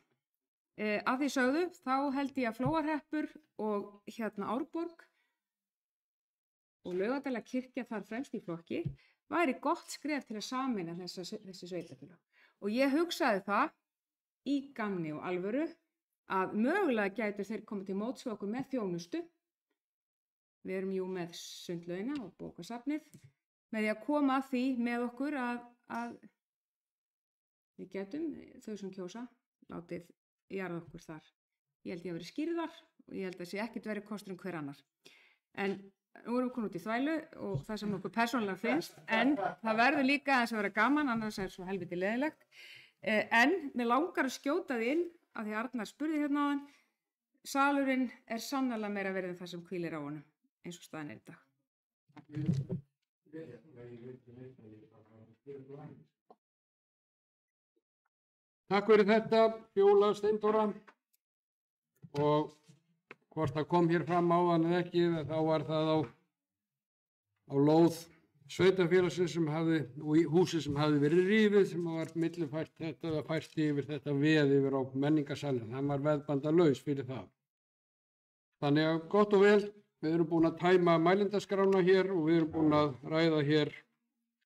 Að því sögðu, þá held ég að Flóahreppur og Árborg og Laugardæla kirkja þar fremst í flokki væri gott skref til að sameina þessi sveitarfélög. Og ég hugsaði það í gamni og alvöru að mögulega gætu þeir komið til móts við okkur með þjónustu. Við erum jú með sundlaugina og bókasafnið, með því að koma að því með okkur að við getum, þau sem kjósa, látið jarða okkur þar. Ég held ég að vera skýrðar og ég held að sé ekkert verið kostur hver annar. En nú erum við komin út í þvælu og það sem okkur persónulega finnst, en það verður líka að vera gaman, annars er svo helviti leiðilegt. En mér langar að skjóta því inn, af því að Arnar spurði hérna áðan, salurinn er sannarlega meira verið en það sem hvílir á honum, eins og staðan er í dag. Takk fyrir þetta, Fjóla Steindóra, og hvort það kom hér fram áðan eða ekki, þá var það á lóð sveitarfélagsins og í húsi sem hafði verið rifið, sem var millifært þetta eða fært yfir þetta veð yfir á menningarsalinn. Hann var veðbandalaus fyrir það. Þannig að gott og vel, við erum búin að tæma mælindaskrána hér og við erum búin að ræða hér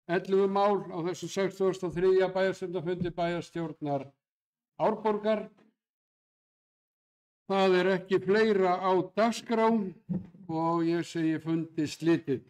11 mál á þessu 63. bæjarstjórnarfundi bæjarstjórnar Árborgar. Það er ekki fleira á dagskrá og ég segi fundi slitið.